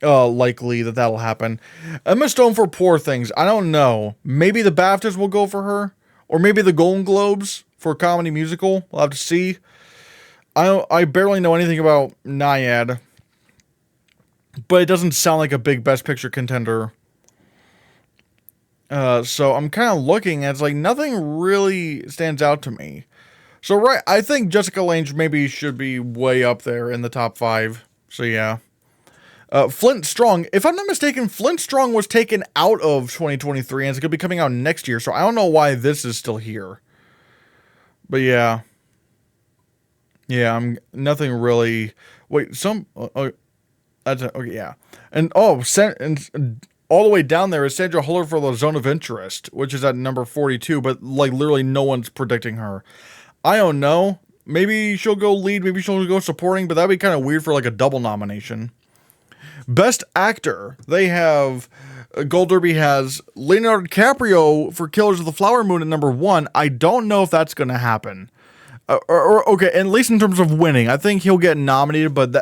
likely that'll happen. Emma Stone for Poor Things. I don't know. Maybe the BAFTAs will go for her, or maybe the Golden Globes for a comedy musical. We'll have to see. I barely know anything about Naiad, but it doesn't sound like a big Best Picture contender. So I'm kind of looking at it's like nothing really stands out to me. So I think Jessica Lange maybe should be way up there in the top 5. So yeah. Flint Strong, if I'm not mistaken, Flint Strong was taken out of 2023 and it's going to be coming out next year. So I don't know why this is still here. But yeah. Yeah, I'm nothing really. Wait, that's okay, yeah. And all the way down there is Sandra Huller for The Zone of Interest, which is at number 42, but like literally no one's predicting her. I don't know. Maybe she'll go lead, maybe she'll go supporting, but that'd be kind of weird for like a double nomination. Best Actor. They have Gold Derby has Leonardo DiCaprio for Killers of the Flower Moon at number 1. I don't know if that's going to happen. Okay, at least in terms of winning, I think he'll get nominated, but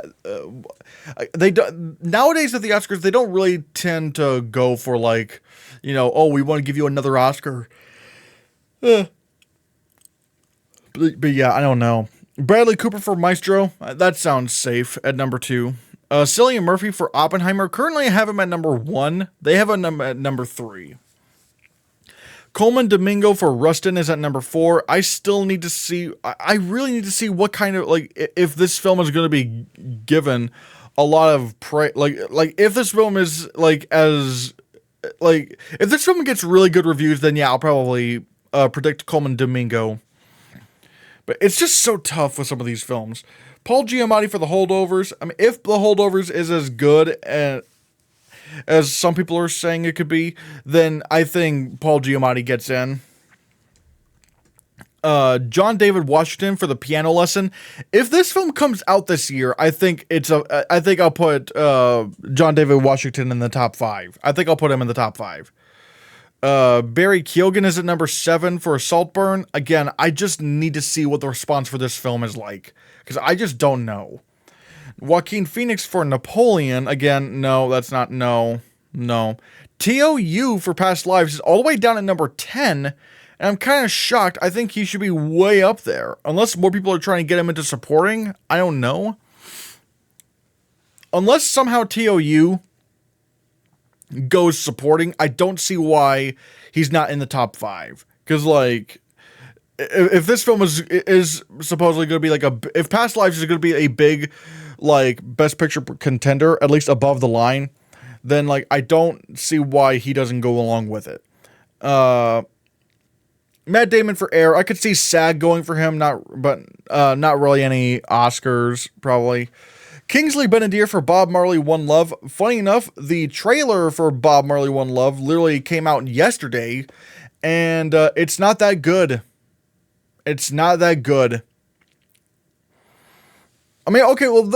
nowadays at the Oscars they don't really tend to go for like, we want to give you another Oscar. But yeah, I don't know. Bradley Cooper for Maestro, that sounds safe at number 2. Cillian Murphy for Oppenheimer, currently I have him at number 1. They have him at number 3. Coleman Domingo for Rustin is at number 4. I still need to see, I really need to see what kind of, if this film is going to be given a lot of if this film is, if this film gets really good reviews, then yeah, I'll probably predict Coleman Domingo. But it's just so tough with some of these films. Paul Giamatti for The Holdovers. I mean, if The Holdovers is as good as some people are saying it could be, then I think Paul Giamatti gets in. John David Washington for The Piano Lesson. If this film comes out this year, I think I'll put John David Washington in the top 5. I think I'll put him in the top 5. Barry Keoghan is at number 7 for Saltburn. Again, I just need to see what the response for this film is like, because I just don't know. Joaquin Phoenix for Napoleon. Again, no, that's not, no. T.O.U. for Past Lives is all the way down at number 10, and I'm kind of shocked. I think he should be way up there. Unless more people are trying to get him into supporting, I don't know. Unless somehow T.O.U. goes supporting, I don't see why he's not in the top 5. Because, if this film is supposedly going to be if Past Lives is going to be a big, Best Picture contender, at least above the line, then, I don't see why he doesn't go along with it. Matt Damon for Air. I could see SAG going for him, not really any Oscars, probably. Kingsley Benadir for Bob Marley One Love. Funny enough, the trailer for Bob Marley One Love literally came out yesterday, and it's not that good. It's not that good. I mean, okay, well,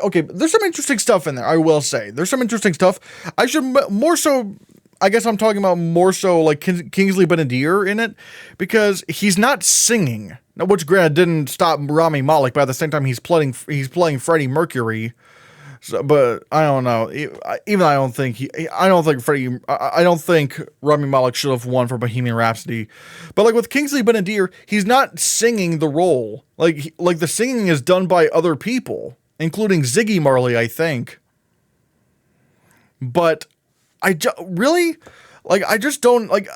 okay, there's some interesting stuff in there, I will say. There's some interesting stuff. I should more so, I guess I'm talking about more so like Kingsley Ben-Adir in it, because he's not singing. Now, which granted didn't stop Rami Malek, but at the same time he's playing Freddie Mercury. So, but I don't know. Even I don't think I don't think Rami Malek should have won for Bohemian Rhapsody. But like with Kingsley Ben-Adir, he's not singing the role. Like the singing is done by other people, including Ziggy Marley, I think. But I just don't like.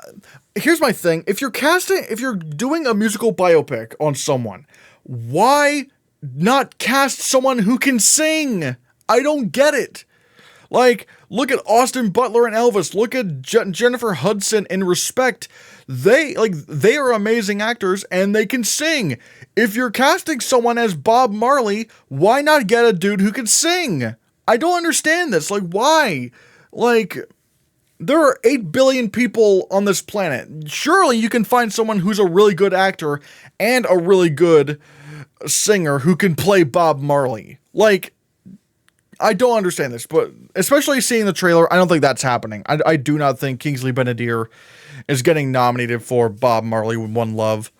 Here's my thing: if you're doing a musical biopic on someone, why not cast someone who can sing? I don't get it. Like, look at Austin Butler and Elvis. Look at Jennifer Hudson in Respect. They are amazing actors and they can sing. If you're casting someone as Bob Marley, why not get a dude who can sing? I don't understand this. Like, why? Like, there are 8 billion people on this planet. Surely you can find someone who's a really good actor and a really good singer who can play Bob Marley. Like, I don't understand this, but especially seeing the trailer, I don't think that's happening. I do not think Kingsley Ben-Adir is getting nominated for Bob Marley with One Love.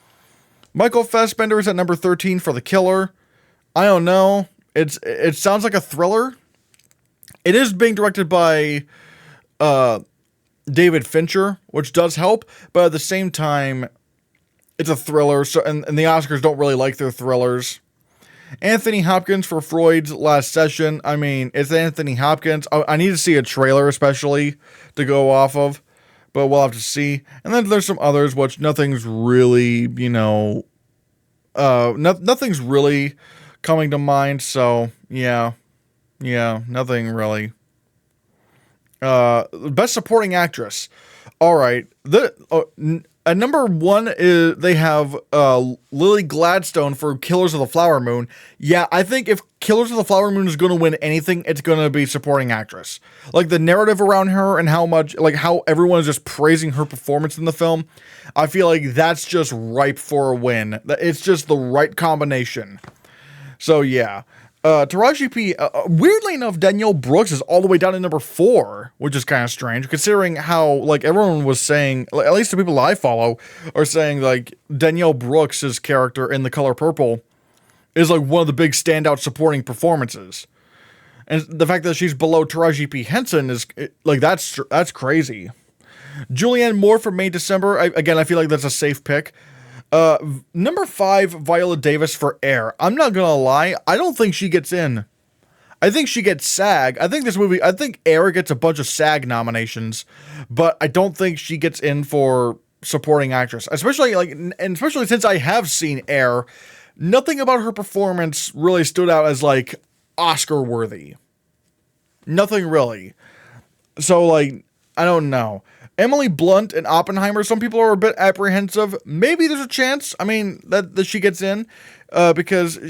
Michael Fassbender is at number 13 for The Killer. I don't know. It sounds like a thriller. It is being directed by David Fincher, which does help, but at the same time, it's a thriller, so and the Oscars don't really like their thrillers. Anthony Hopkins for Freud's Last Session. I mean, it's Anthony Hopkins. I need to see a trailer, especially, to go off of. But we'll have to see. And then there's some others, which nothing's really, nothing's really coming to mind. So, yeah, nothing really. Best Supporting Actress. All right. At number 1 is they have Lily Gladstone for Killers of the Flower Moon. Yeah, I think if Killers of the Flower Moon is going to win anything, it's going to be supporting actress. Like the narrative around her and how everyone is just praising her performance in the film. I feel like that's just ripe for a win. It's just the right combination. So yeah. Taraji P. Weirdly enough, Danielle Brooks is all the way down to number 4, which is kind of strange, considering how, everyone was saying, at least the people I follow, are saying, Danielle Brooks' character in The Color Purple is, one of the big standout supporting performances. And the fact that she's below Taraji P. Henson is, that's crazy. Julianne Moore for May December, I feel like that's a safe pick. Number 5, Viola Davis for Air. I'm not gonna lie, I don't think she gets in. I think she gets SAG. I think Air gets a bunch of SAG nominations, but I don't think she gets in for supporting actress. Especially since I have seen Air, nothing about her performance really stood out as Oscar worthy. Nothing really. So I don't know. Emily Blunt and Oppenheimer, some people are a bit apprehensive. Maybe there's a chance, that she gets in, because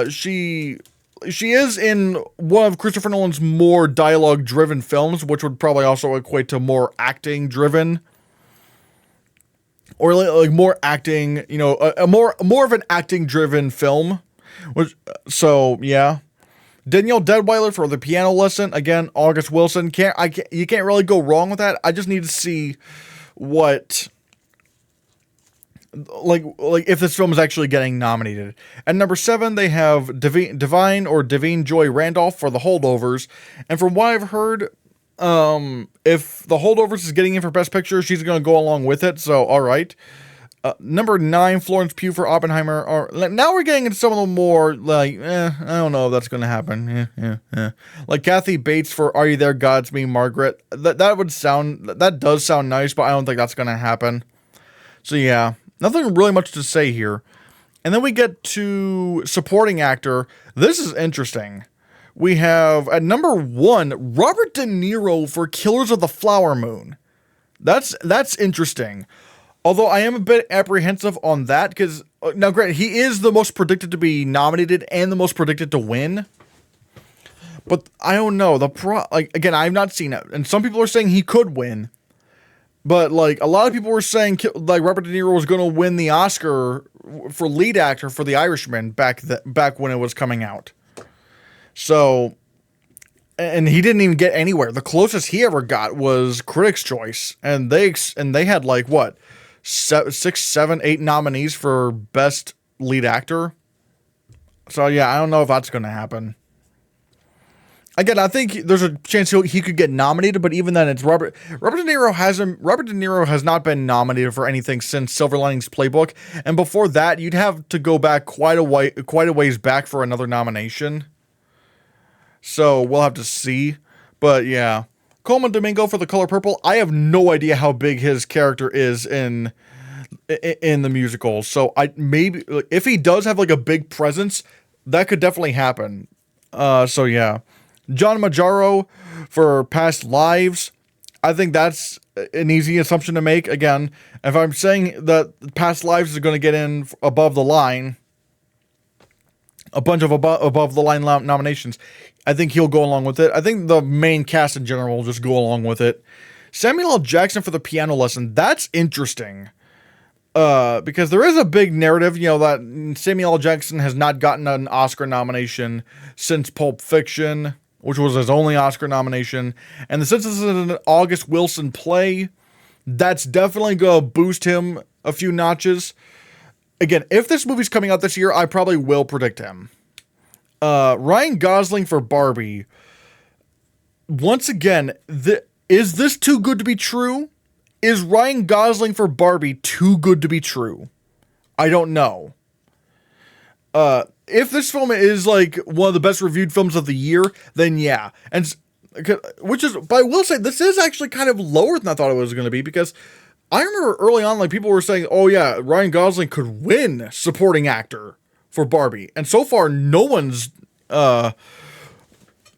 she is in one of Christopher Nolan's more dialogue-driven films, which would probably also equate to more acting-driven. Or more acting, more of an acting-driven film. Yeah. Danielle Deadweiler for The Piano Lesson. Again, August Wilson. You can't really go wrong with that. I just need to see what, if this film is actually getting nominated. At number 7, they have Devine Joy Randolph for The Holdovers. And from what I've heard, if The Holdovers is getting in for Best Picture, she's going to go along with it. So, all right. Number 9, Florence Pugh for Oppenheimer. Now we're getting into some of the more, I don't know if that's going to happen. Yeah. Like Kathy Bates for Are You There, God's Me, Margaret. That does sound nice, but I don't think that's going to happen. So yeah, nothing really much to say here. And then we get to supporting actor. This is interesting. We have, at number 1, Robert De Niro for Killers of the Flower Moon. That's interesting. Although I am a bit apprehensive on that, because, now granted, he is the most predicted to be nominated and the most predicted to win. But I don't know. Again, I have not seen it. And some people are saying he could win. But, a lot of people were saying, Robert De Niro was going to win the Oscar for lead actor for The Irishman back when it was coming out. So, and he didn't even get anywhere. The closest he ever got was Critics' Choice, and they had like what, 6, 7, 8 nominees for Best Lead Actor. So yeah, I don't know if that's going to happen. Again, I think there's a chance he could get nominated, but even then, it's Robert De Niro has not been nominated for anything since Silver Linings Playbook, and before that, you'd have to go back quite a ways back for another nomination. So we'll have to see, but yeah, Coleman Domingo for The Color Purple. I have no idea how big his character is in the musical, so maybe if he does have like a big presence, that could definitely happen. So yeah. John Majaro for Past Lives. I think that's an easy assumption to make. Again, if I'm saying that Past Lives is going to get in above the line, a bunch of above the line nominations, I think he'll go along with it. I think the main cast in general will just go along with it. Samuel L. Jackson for The Piano Lesson. That's interesting. Because there is a big narrative, that Samuel L. Jackson has not gotten an Oscar nomination since Pulp Fiction, which was his only Oscar nomination. And since this is an August Wilson play, that's definitely going to boost him a few notches. Again, if this movie's coming out this year, I probably will predict him. Ryan Gosling for Barbie. Once again, is this too good to be true? Is Ryan Gosling for Barbie too good to be true? I don't know. If this film is like one of the best reviewed films of the year, then yeah. But I will say this is actually kind of lower than I thought it was going to be, because I remember early on, like, people were saying, oh yeah, Ryan Gosling could win supporting actor for Barbie. And so far, no one's,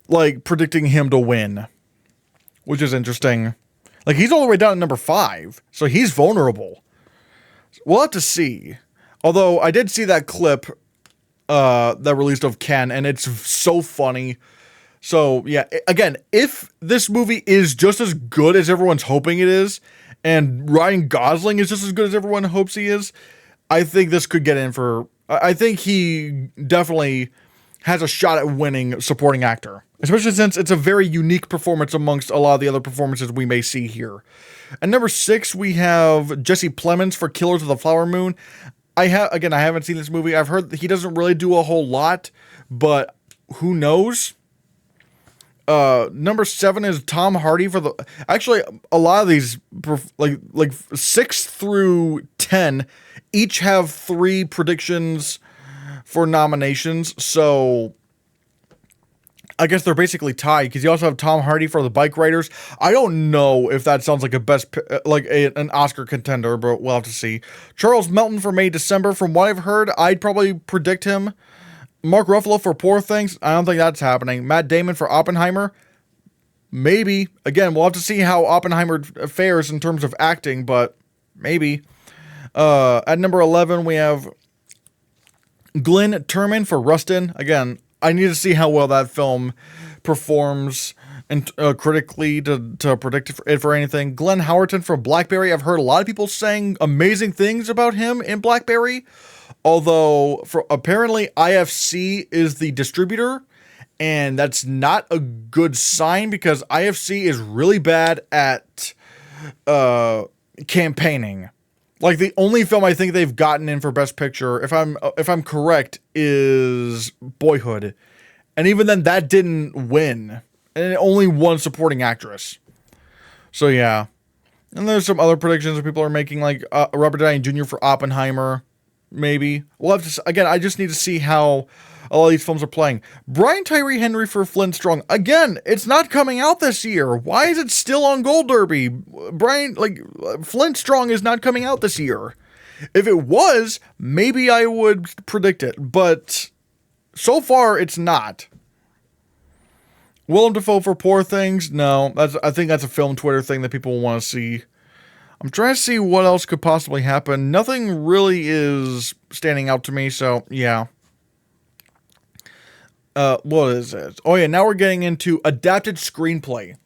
predicting him to win, which is interesting. Like, he's all the way down at number 5, so he's vulnerable. We'll have to see. Although, I did see that clip that released of Ken, and it's so funny. So, yeah, again, if this movie is just as good as everyone's hoping it is, and Ryan Gosling is just as good as everyone hopes he is, I think this could get in for... I think he definitely has a shot at winning supporting actor. Especially since it's a very unique performance amongst a lot of the other performances we may see here. At number 6, we have Jesse Plemons for Killers of the Flower Moon. I haven't seen this movie. I've heard that he doesn't really do a whole lot, but who knows? Number 7 is Tom Hardy for actually, a lot of these, like 6 through 10, each have 3 predictions for nominations, so I guess they're basically tied, because you also have Tom Hardy for The Bike Riders. I don't know if that sounds like an Oscar contender, but we'll have to see. Charles Melton for May December. From what I've heard, I'd probably predict him. Mark Ruffalo for Poor Things. I don't think that's happening. Matt Damon for Oppenheimer. Maybe. Again, we'll have to see how Oppenheimer fares in terms of acting, but maybe. At number 11, we have Glenn Turman for Rustin. Again, I need to see how well that film performs and critically to predict it for anything. Glenn Howerton for Blackberry. I've heard a lot of people saying amazing things about him in Blackberry, although apparently IFC is the distributor, and that's not a good sign, because IFC is really bad at campaigning. Like, the only film I think they've gotten in for Best Picture, if I'm correct, is Boyhood. And even then, that didn't win. And it only won supporting actress. So, yeah. And there's some other predictions that people are making, like Robert Downey Jr. for Oppenheimer, maybe. We'll have to... Again, I just need to see how all of these films are playing. Brian Tyree Henry for Flint Strong. Again, it's not coming out this year. Why is it still on Gold Derby? Flint Strong is not coming out this year. If it was, maybe I would predict it, but so far it's not. Willem Dafoe for Poor Things? No, I think that's a film Twitter thing that people want to see. I'm trying to see what else could possibly happen. Nothing really is standing out to me, so yeah. What is it? Oh yeah, now we're getting into adapted screenplay.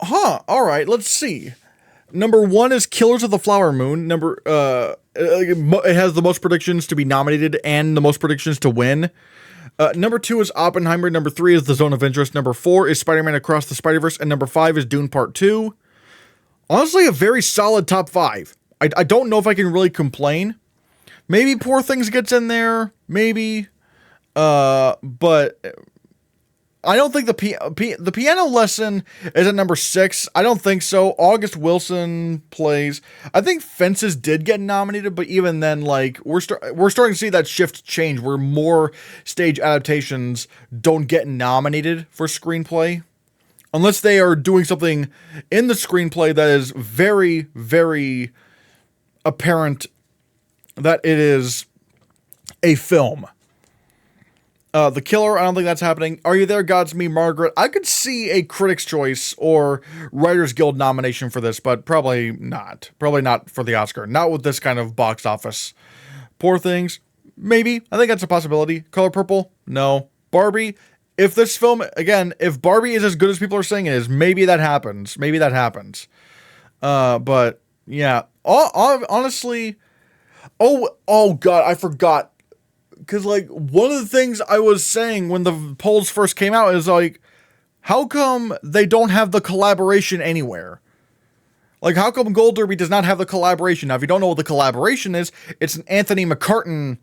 Alright, let's see. Number 1 is Killers of the Flower Moon. It has the most predictions to be nominated and the most predictions to win. Number 2 is Oppenheimer. Number 3 is The Zone of Interest. Number 4 is Spider-Man Across the Spider-Verse. And number 5 is Dune Part 2. Honestly, a very solid top 5. I don't know if I can really complain. Maybe Poor Things gets in there. Maybe. But I don't think the Piano Lesson is at number 6. I don't think so. August Wilson plays. I think Fences did get nominated, but even then, like, we're starting to see that shift change where more stage adaptations don't get nominated for screenplay. Unless they are doing something in the screenplay that is very, very apparent that it is a film. The Killer, I don't think that's happening. Are You There, God's Me, Margaret? I could see a Critics' Choice or Writers Guild nomination for this, but probably not. Probably not for the Oscar. Not with this kind of box office. Poor Things, maybe. I think that's a possibility. Color Purple, no. Barbie, if this film, again, if Barbie is as good as people are saying it is, maybe that happens. Maybe that happens. But, yeah. Honestly, oh God, I forgot. Because, like, one of the things I was saying when the polls first came out is, like, how come they don't have the collaboration anywhere? Like, how come Gold Derby does not have the collaboration? Now, if you don't know what the collaboration is, it's an Anthony McCartan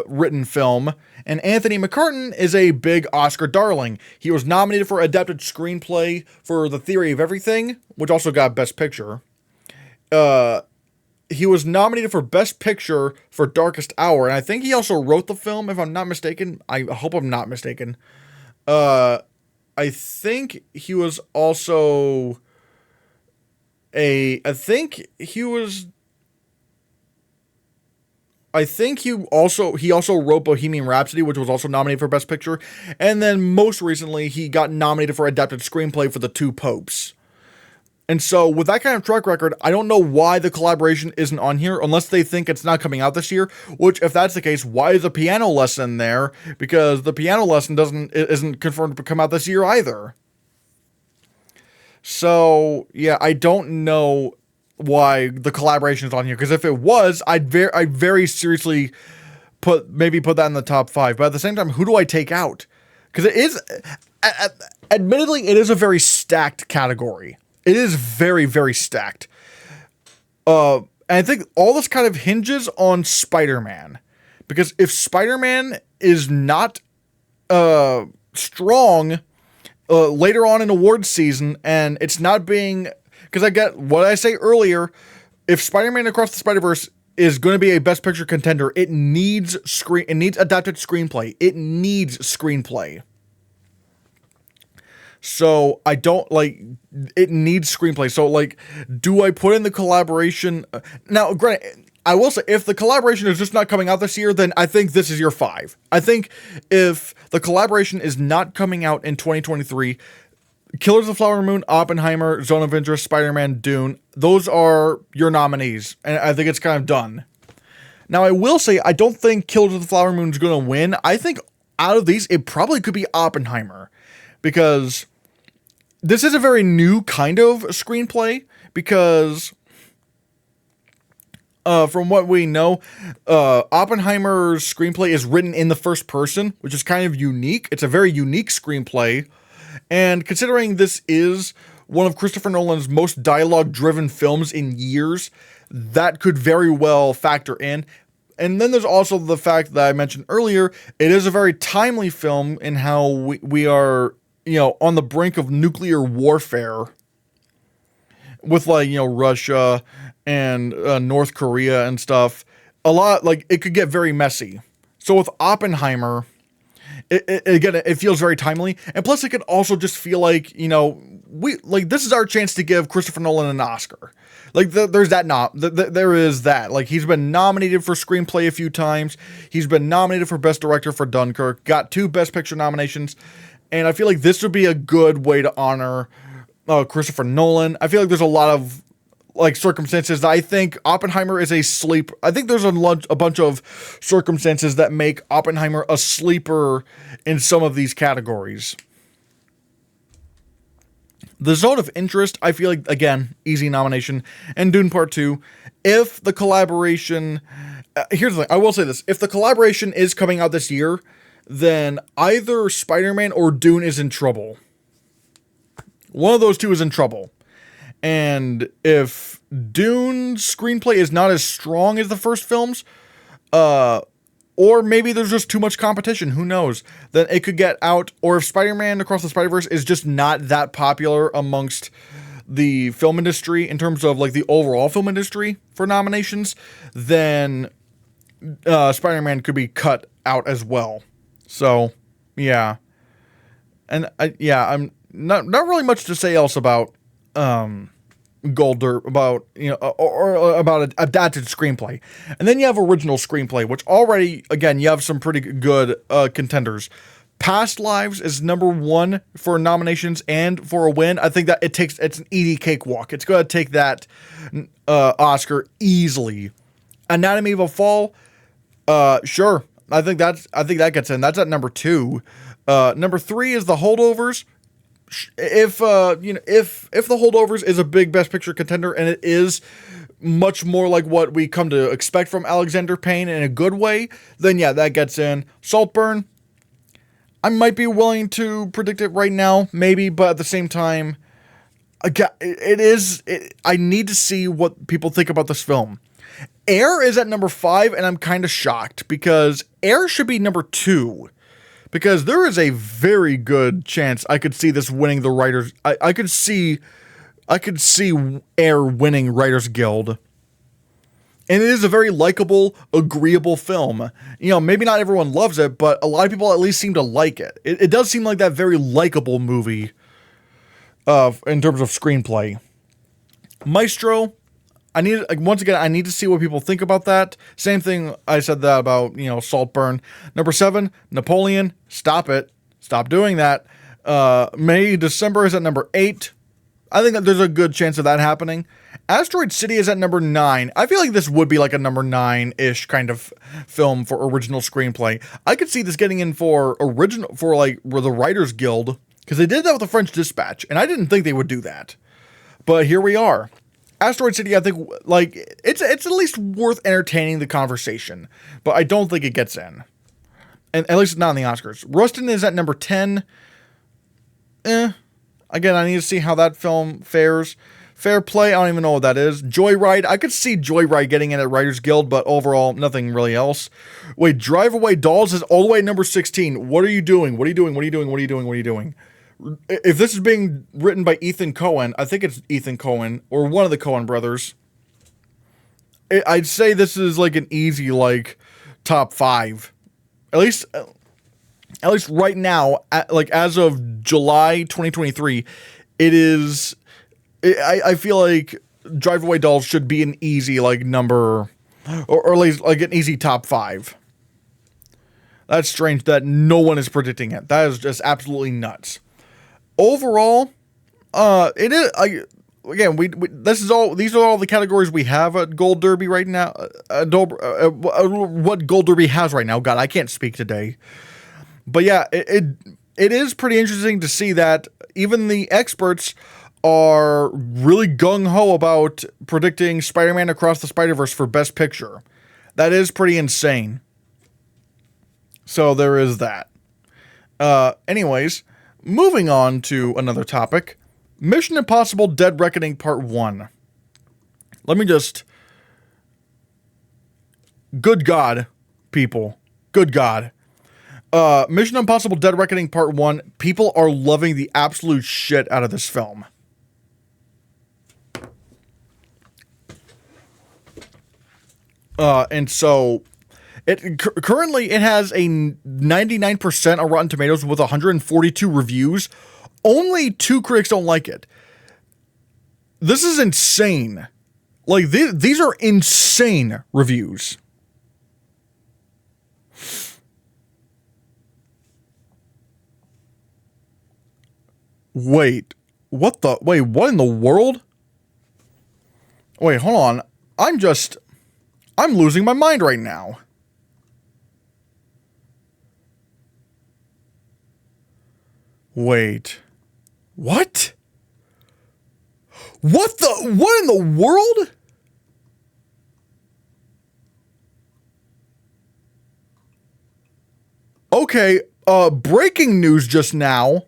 written film. And Anthony McCartan is a big Oscar darling. He was nominated for Adapted Screenplay for The Theory of Everything, which also got Best Picture. He was nominated for Best Picture for Darkest Hour, and I think he also wrote the film, if I'm not mistaken. I hope I'm not mistaken. I think he was also he also wrote Bohemian Rhapsody, which was also nominated for Best Picture. And then most recently, he got nominated for Adapted Screenplay for The Two Popes. And so with that kind of track record, I don't know why the collaboration isn't on here, unless they think it's not coming out this year, which if that's the case, why is The Piano Lesson there? Because The Piano Lesson isn't confirmed to come out this year either. So, yeah, I don't know why the collaboration is on here, because if it was, I'd very seriously put that in the top 5. But at the same time, who do I take out? Because it is, admittedly, it is a very stacked category. It is very, very stacked. And I think all this kind of hinges on Spider-Man. Because if Spider-Man is not strong later on in awards season, and it's not being... Because I get what I say earlier, if Spider-Man Across the Spider-Verse is going to be a Best Picture contender, it needs adapted screenplay. It needs screenplay. So I don't it needs screenplay. So do I put in the collaboration? Now, granted, I will say if the collaboration is just not coming out this year, then I think this is your 5. I think if the collaboration is not coming out in 2023, Killers of the Flower Moon, Oppenheimer, Zone of Interest, Spider-Man, Dune, those are your nominees. And I think it's kind of done. Now, I will say, I don't think Killers of the Flower Moon is going to win. I think out of these, it probably could be Oppenheimer. Because this is a very new kind of screenplay. Because from what we know, Oppenheimer's screenplay is written in the first person, which is kind of unique. It's a very unique screenplay. And considering this is one of Christopher Nolan's most dialogue-driven films in years, that could very well factor in. And then there's also the fact that I mentioned earlier, it is a very timely film in how we are, on the brink of nuclear warfare with Russia and North Korea and stuff. A lot, it could get very messy. So with Oppenheimer... It feels very timely, and plus it could also just feel like, this is our chance to give Christopher Nolan an Oscar. There's that there is that. He's been nominated for screenplay a few times. He's been nominated for Best Director for Dunkirk, got 2 Best Picture nominations, and I feel like this would be a good way to honor Christopher Nolan. I feel like there's a lot of circumstances that I think Oppenheimer is a sleeper. I think there's a bunch of circumstances that make Oppenheimer a sleeper in some of these categories. The Zone of Interest, I feel like, again, easy nomination. And Dune Part 2. If the collaboration... here's the thing. I will say this. If the collaboration is coming out this year, then either Spider-Man or Dune is in trouble. One of those two is in trouble. And if Dune's screenplay is not as strong as the first films, or maybe there's just too much competition, who knows, then it could get out. Or if Spider-Man Across the Spider-Verse is just not that popular amongst the film industry in terms of like the overall film industry for nominations, then Spider-Man could be cut out as well. So, yeah. And I'm not really much to say else about Golder, about, you know, or about adapted screenplay. And then you have original screenplay, which already, again, you have some pretty good contenders. Past Lives is number 1 for nominations and for a win. I think that it's an easy cakewalk. It's going to take that Oscar easily. Anatomy of a Fall, sure. I think that gets in. That's at number 2. Number 3 is The Holdovers. If The Holdovers is a big Best Picture contender, and it is much more like what we come to expect from Alexander Payne in a good way, then yeah, that gets in. Saltburn, I might be willing to predict it right now, maybe, but at the same time, I need to see what people think about this film. Air is at number 5, and I'm kind of shocked because Air should be number 2. Because there is a very good chance I could see this winning the writers. I could see Air winning Writers Guild. And it is a very likable, agreeable film. You know, maybe not everyone loves it, but a lot of people at least seem to like it. It does seem like that very likable movie in terms of screenplay. Maestro, I need to see what people think about that. Same thing I said that about, you know, Saltburn. Number 7, Napoleon. Stop it. Stop doing that. December is at number 8. I think that there's a good chance of that happening. Asteroid City is at number 9. I feel like this would be like a number 9-ish kind of film for original screenplay. I could see this getting in for the Writers Guild, because they did that with the French Dispatch, and I didn't think they would do that. But here we are. Asteroid City, I think, like, it's at least worth entertaining the conversation, but I don't think it gets in. And at least not in the Oscars. Rustin is at number 10. Again, I need to see how that film fares. Fair Play, I don't even know what that is. Joyride, I could see Joyride getting in at Writers Guild, but overall, nothing really else. Wait, Drive Away Dolls is all the way at number 16. What are you doing? What are you doing? What are you doing? What are you doing? What are you doing? If this is being written by Ethan Coen, I think it's Ethan Coen, or one of the Coen brothers, I'd say this is like an easy, like, top 5. At least right now, as of July 2023, it is. I feel like Drive Away Dolls should be an easy, like, number, or at least like an easy top 5. That's strange that no one is predicting it. That is just absolutely nuts. Overall, it is. Again, these are all the categories we have at Gold Derby right now. What Gold Derby has right now. God, I can't speak today. But yeah, it is pretty interesting to see that even the experts are really gung-ho about predicting Spider-Man Across the Spider-Verse for Best Picture. That is pretty insane. So there is that. Anyways, moving on to another topic. Mission Impossible Dead Reckoning Part 1. Let me just... Good God, people. Good God. Mission Impossible Dead Reckoning Part 1. People are loving the absolute shit out of this film. And so... Currently, it has a 99% on Rotten Tomatoes with 142 reviews. Only 2 critics don't like it. This is insane. Like, these are insane reviews. Wait, what in the world? Wait, hold on. I'm losing my mind right now. Wait. What? What in the world? Okay, breaking news just now.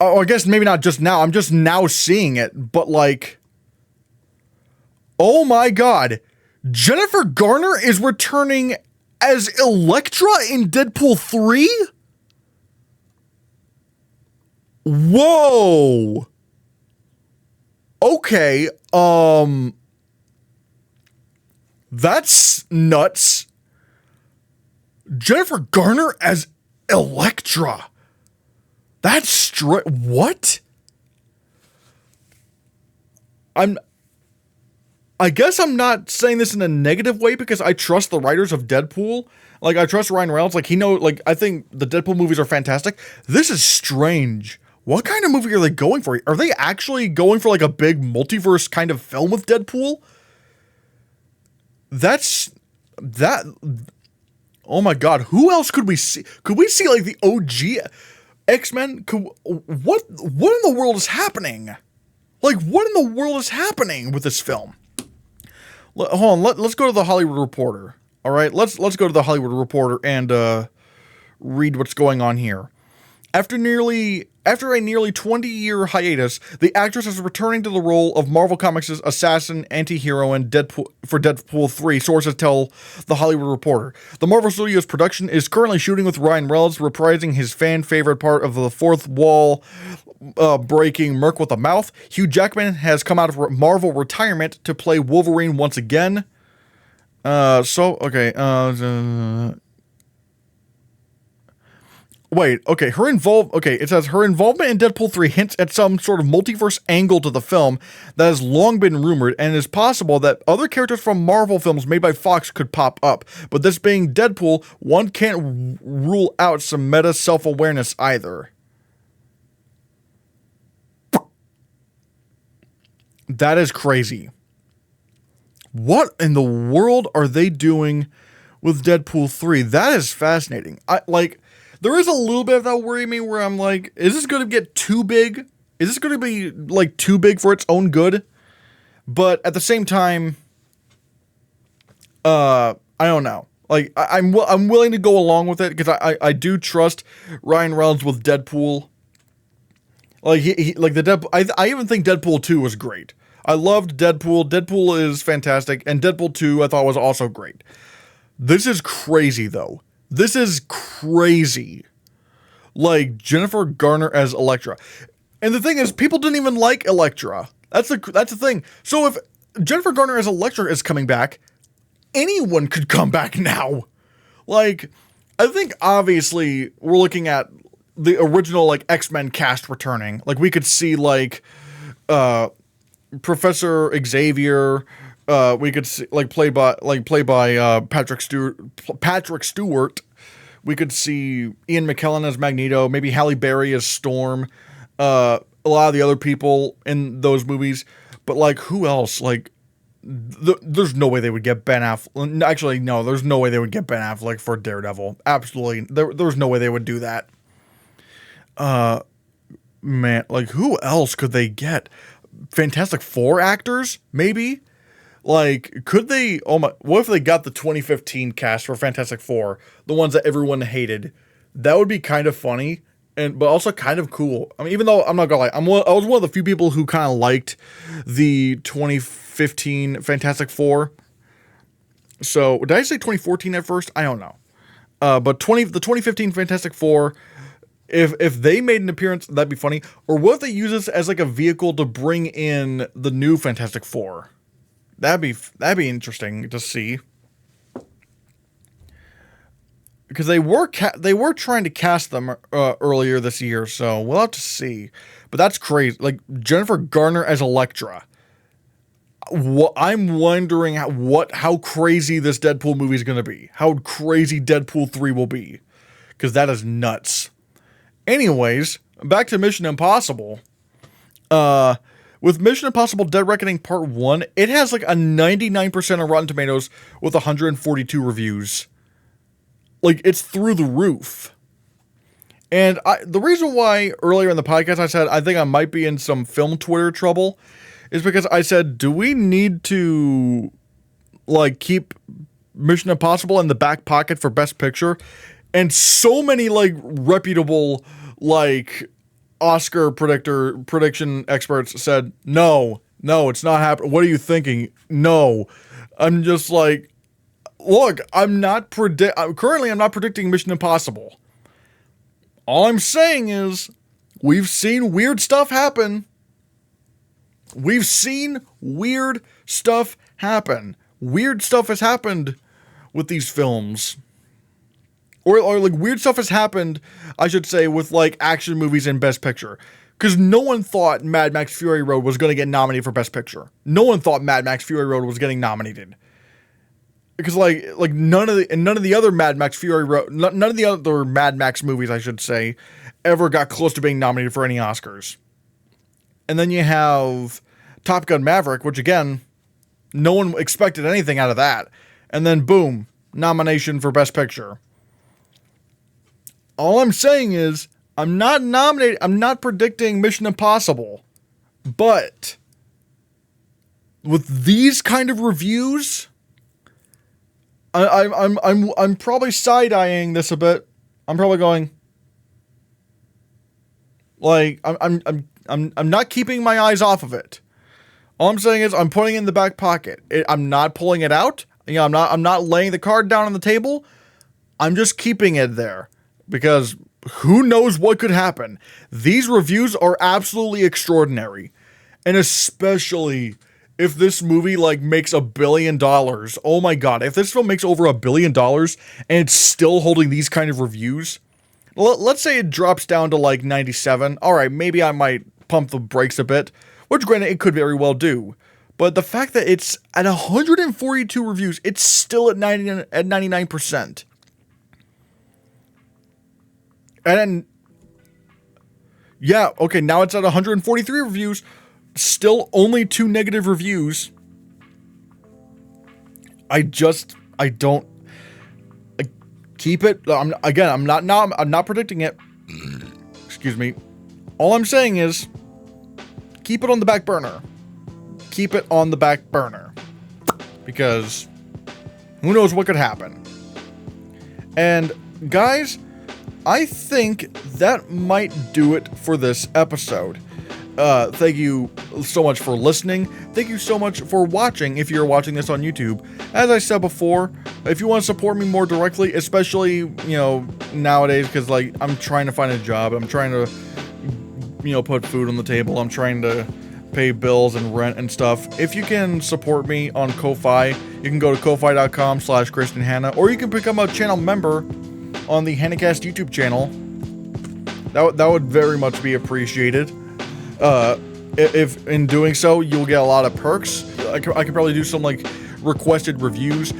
Oh, I guess maybe not just now. I'm just now seeing it, but like, oh my God, Jennifer Garner is returning as Elektra in Deadpool 3? Whoa. Okay, that's nuts. Jennifer Garner as Elektra. That's straight. What? I guess I'm not saying this in a negative way because I trust the writers of Deadpool. Like, I trust Ryan Reynolds. Like, I think the Deadpool movies are fantastic. This is strange. What kind of movie are they going for? Are they actually going for like a big multiverse kind of film with Deadpool? That. Oh my God. Who else could we see? Could we see like the OG X-Men? What in the world is happening? Like, what in the world is happening with this film? Hold on, let's go to the Hollywood Reporter. All right, let's go to the Hollywood Reporter and read what's going on here. After a nearly 20-year hiatus, the actress is returning to the role of Marvel Comics' assassin anti-hero in Deadpool 3, sources tell the Hollywood Reporter. The Marvel Studios production is currently shooting with Ryan Reynolds reprising his fan-favorite part of the fourth wall breaking Merc with a Mouth. Hugh Jackman has come out of Marvel retirement to play Wolverine once again. Wait, okay, it says her involvement in Deadpool 3 hints at some sort of multiverse angle to the film that has long been rumored, and it is possible that other characters from Marvel films made by Fox could pop up. But this being Deadpool, one can't rule out some meta self-awareness either. That is crazy. What in the world are they doing with Deadpool 3? That is fascinating. There is a little bit of that worry me where I'm like, is this going to get too big? Is this going to be like too big for its own good? But at the same time, I don't know. Like, I'm willing to go along with it because I do trust Ryan Reynolds with Deadpool. Like I even think Deadpool 2 was great. I loved Deadpool. Deadpool is fantastic, and Deadpool 2 I thought was also great. This is crazy though. This is crazy. Like, Jennifer Garner as Elektra. And the thing is, people didn't even like Elektra. That's the thing. So if Jennifer Garner as Elektra is coming back, anyone could come back now. Like, I think obviously we're looking at the original like X-Men cast returning. Like, we could see like Professor Xavier. We could see played by Patrick Stewart. We could see Ian McKellen as Magneto, maybe Halle Berry as Storm, a lot of the other people in those movies. But like, who else? Like, there's no way they would get Ben Affleck. Actually, no, there's no way they would get Ben Affleck for Daredevil. Absolutely, there's no way they would do that. Man, like, who else could they get? Fantastic Four actors, maybe. Like, could they? What if they got the 2015 cast for Fantastic Four, the ones that everyone hated? That would be kind of funny, but also kind of cool. I mean, even though I'm not gonna lie, I was one of the few people who kind of liked the 2015 Fantastic Four. So did I say 2014 at first? I don't know. But the 2015 Fantastic Four. If they made an appearance, that'd be funny. Or what if they use this as like a vehicle to bring in the new Fantastic Four? That'd be interesting to see. Because they were trying to cast them earlier this year, so we'll have to see. But that's crazy. Like, Jennifer Garner as Elektra. I'm wondering how crazy this Deadpool movie is going to be. How crazy Deadpool 3 will be. Because that is nuts. Anyways, back to Mission Impossible. With Mission Impossible Dead Reckoning Part 1, it has like a 99% of Rotten Tomatoes with 142 reviews. Like, it's through the roof. And the reason why earlier in the podcast I said I think I might be in some film Twitter trouble is because I said, do we need to like keep Mission Impossible in the back pocket for Best Picture, and so many like reputable like Oscar prediction experts said no, it's not happening. What are you thinking? No. I'm just like, look, currently I'm not predicting Mission Impossible. All I'm saying is we've seen weird stuff happen. We've seen weird stuff happen. Weird stuff has happened with these films. Or like weird stuff has happened, I should say, with like action movies in Best Picture. Because no one thought Mad Max Fury Road was going to get nominated for Best Picture. No one thought Mad Max Fury Road was getting nominated. Because like none of the other Mad Max Fury Road, none of the other Mad Max movies, I should say, ever got close to being nominated for any Oscars. And then you have Top Gun Maverick, which again, no one expected anything out of that. And then boom, nomination for Best Picture. All I'm saying is, I'm not predicting Mission Impossible. But with these kind of reviews, I'm probably side-eyeing this a bit. I'm probably going like I'm not keeping my eyes off of it. All I'm saying is I'm putting it in the back pocket. I'm not pulling it out. I'm not laying the card down on the table. I'm just keeping it there because who knows what could happen. These reviews are absolutely extraordinary, and especially if this movie like makes $1 billion. Oh my god, if this film makes over $1 billion and it's still holding these kind of reviews, let's say it drops down to like 97. All right, maybe I might pump the brakes a bit, which granted it could very well do. But the fact that it's at 142 reviews, it's still at 99%. And then, yeah, okay, now it's at 143 reviews. Still only 2 negative reviews. I don't keep it. I'm not predicting it. Excuse me. All I'm saying is keep it on the back burner. Keep it on the back burner. Because who knows what could happen. And guys, I think that might do it for this episode. Thank you so much for listening. Thank you so much for watching if you're watching this on YouTube. As I said before, if you want to support me more directly, especially, nowadays, because, like, I'm trying to find a job. I'm trying to, put food on the table. I'm trying to pay bills and rent and stuff. If you can support me on Ko-Fi, you can go to ko-fi.com/ChristianHannah, or you can become a channel member on the Hannahcast YouTube channel. That would very much be appreciated. If in doing so, you'll get a lot of perks. I could probably do some like requested reviews,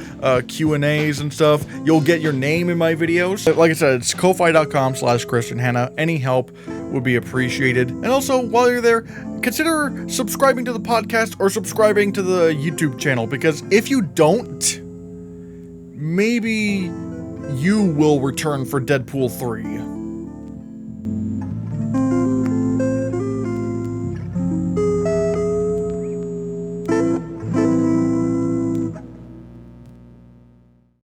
Q&As and stuff. You'll get your name in my videos. Like I said, it's ko-fi.com/ChristianHannah. Any help would be appreciated. And also, while you're there, consider subscribing to the podcast or subscribing to the YouTube channel, because if you don't, maybe you will return for Deadpool 3.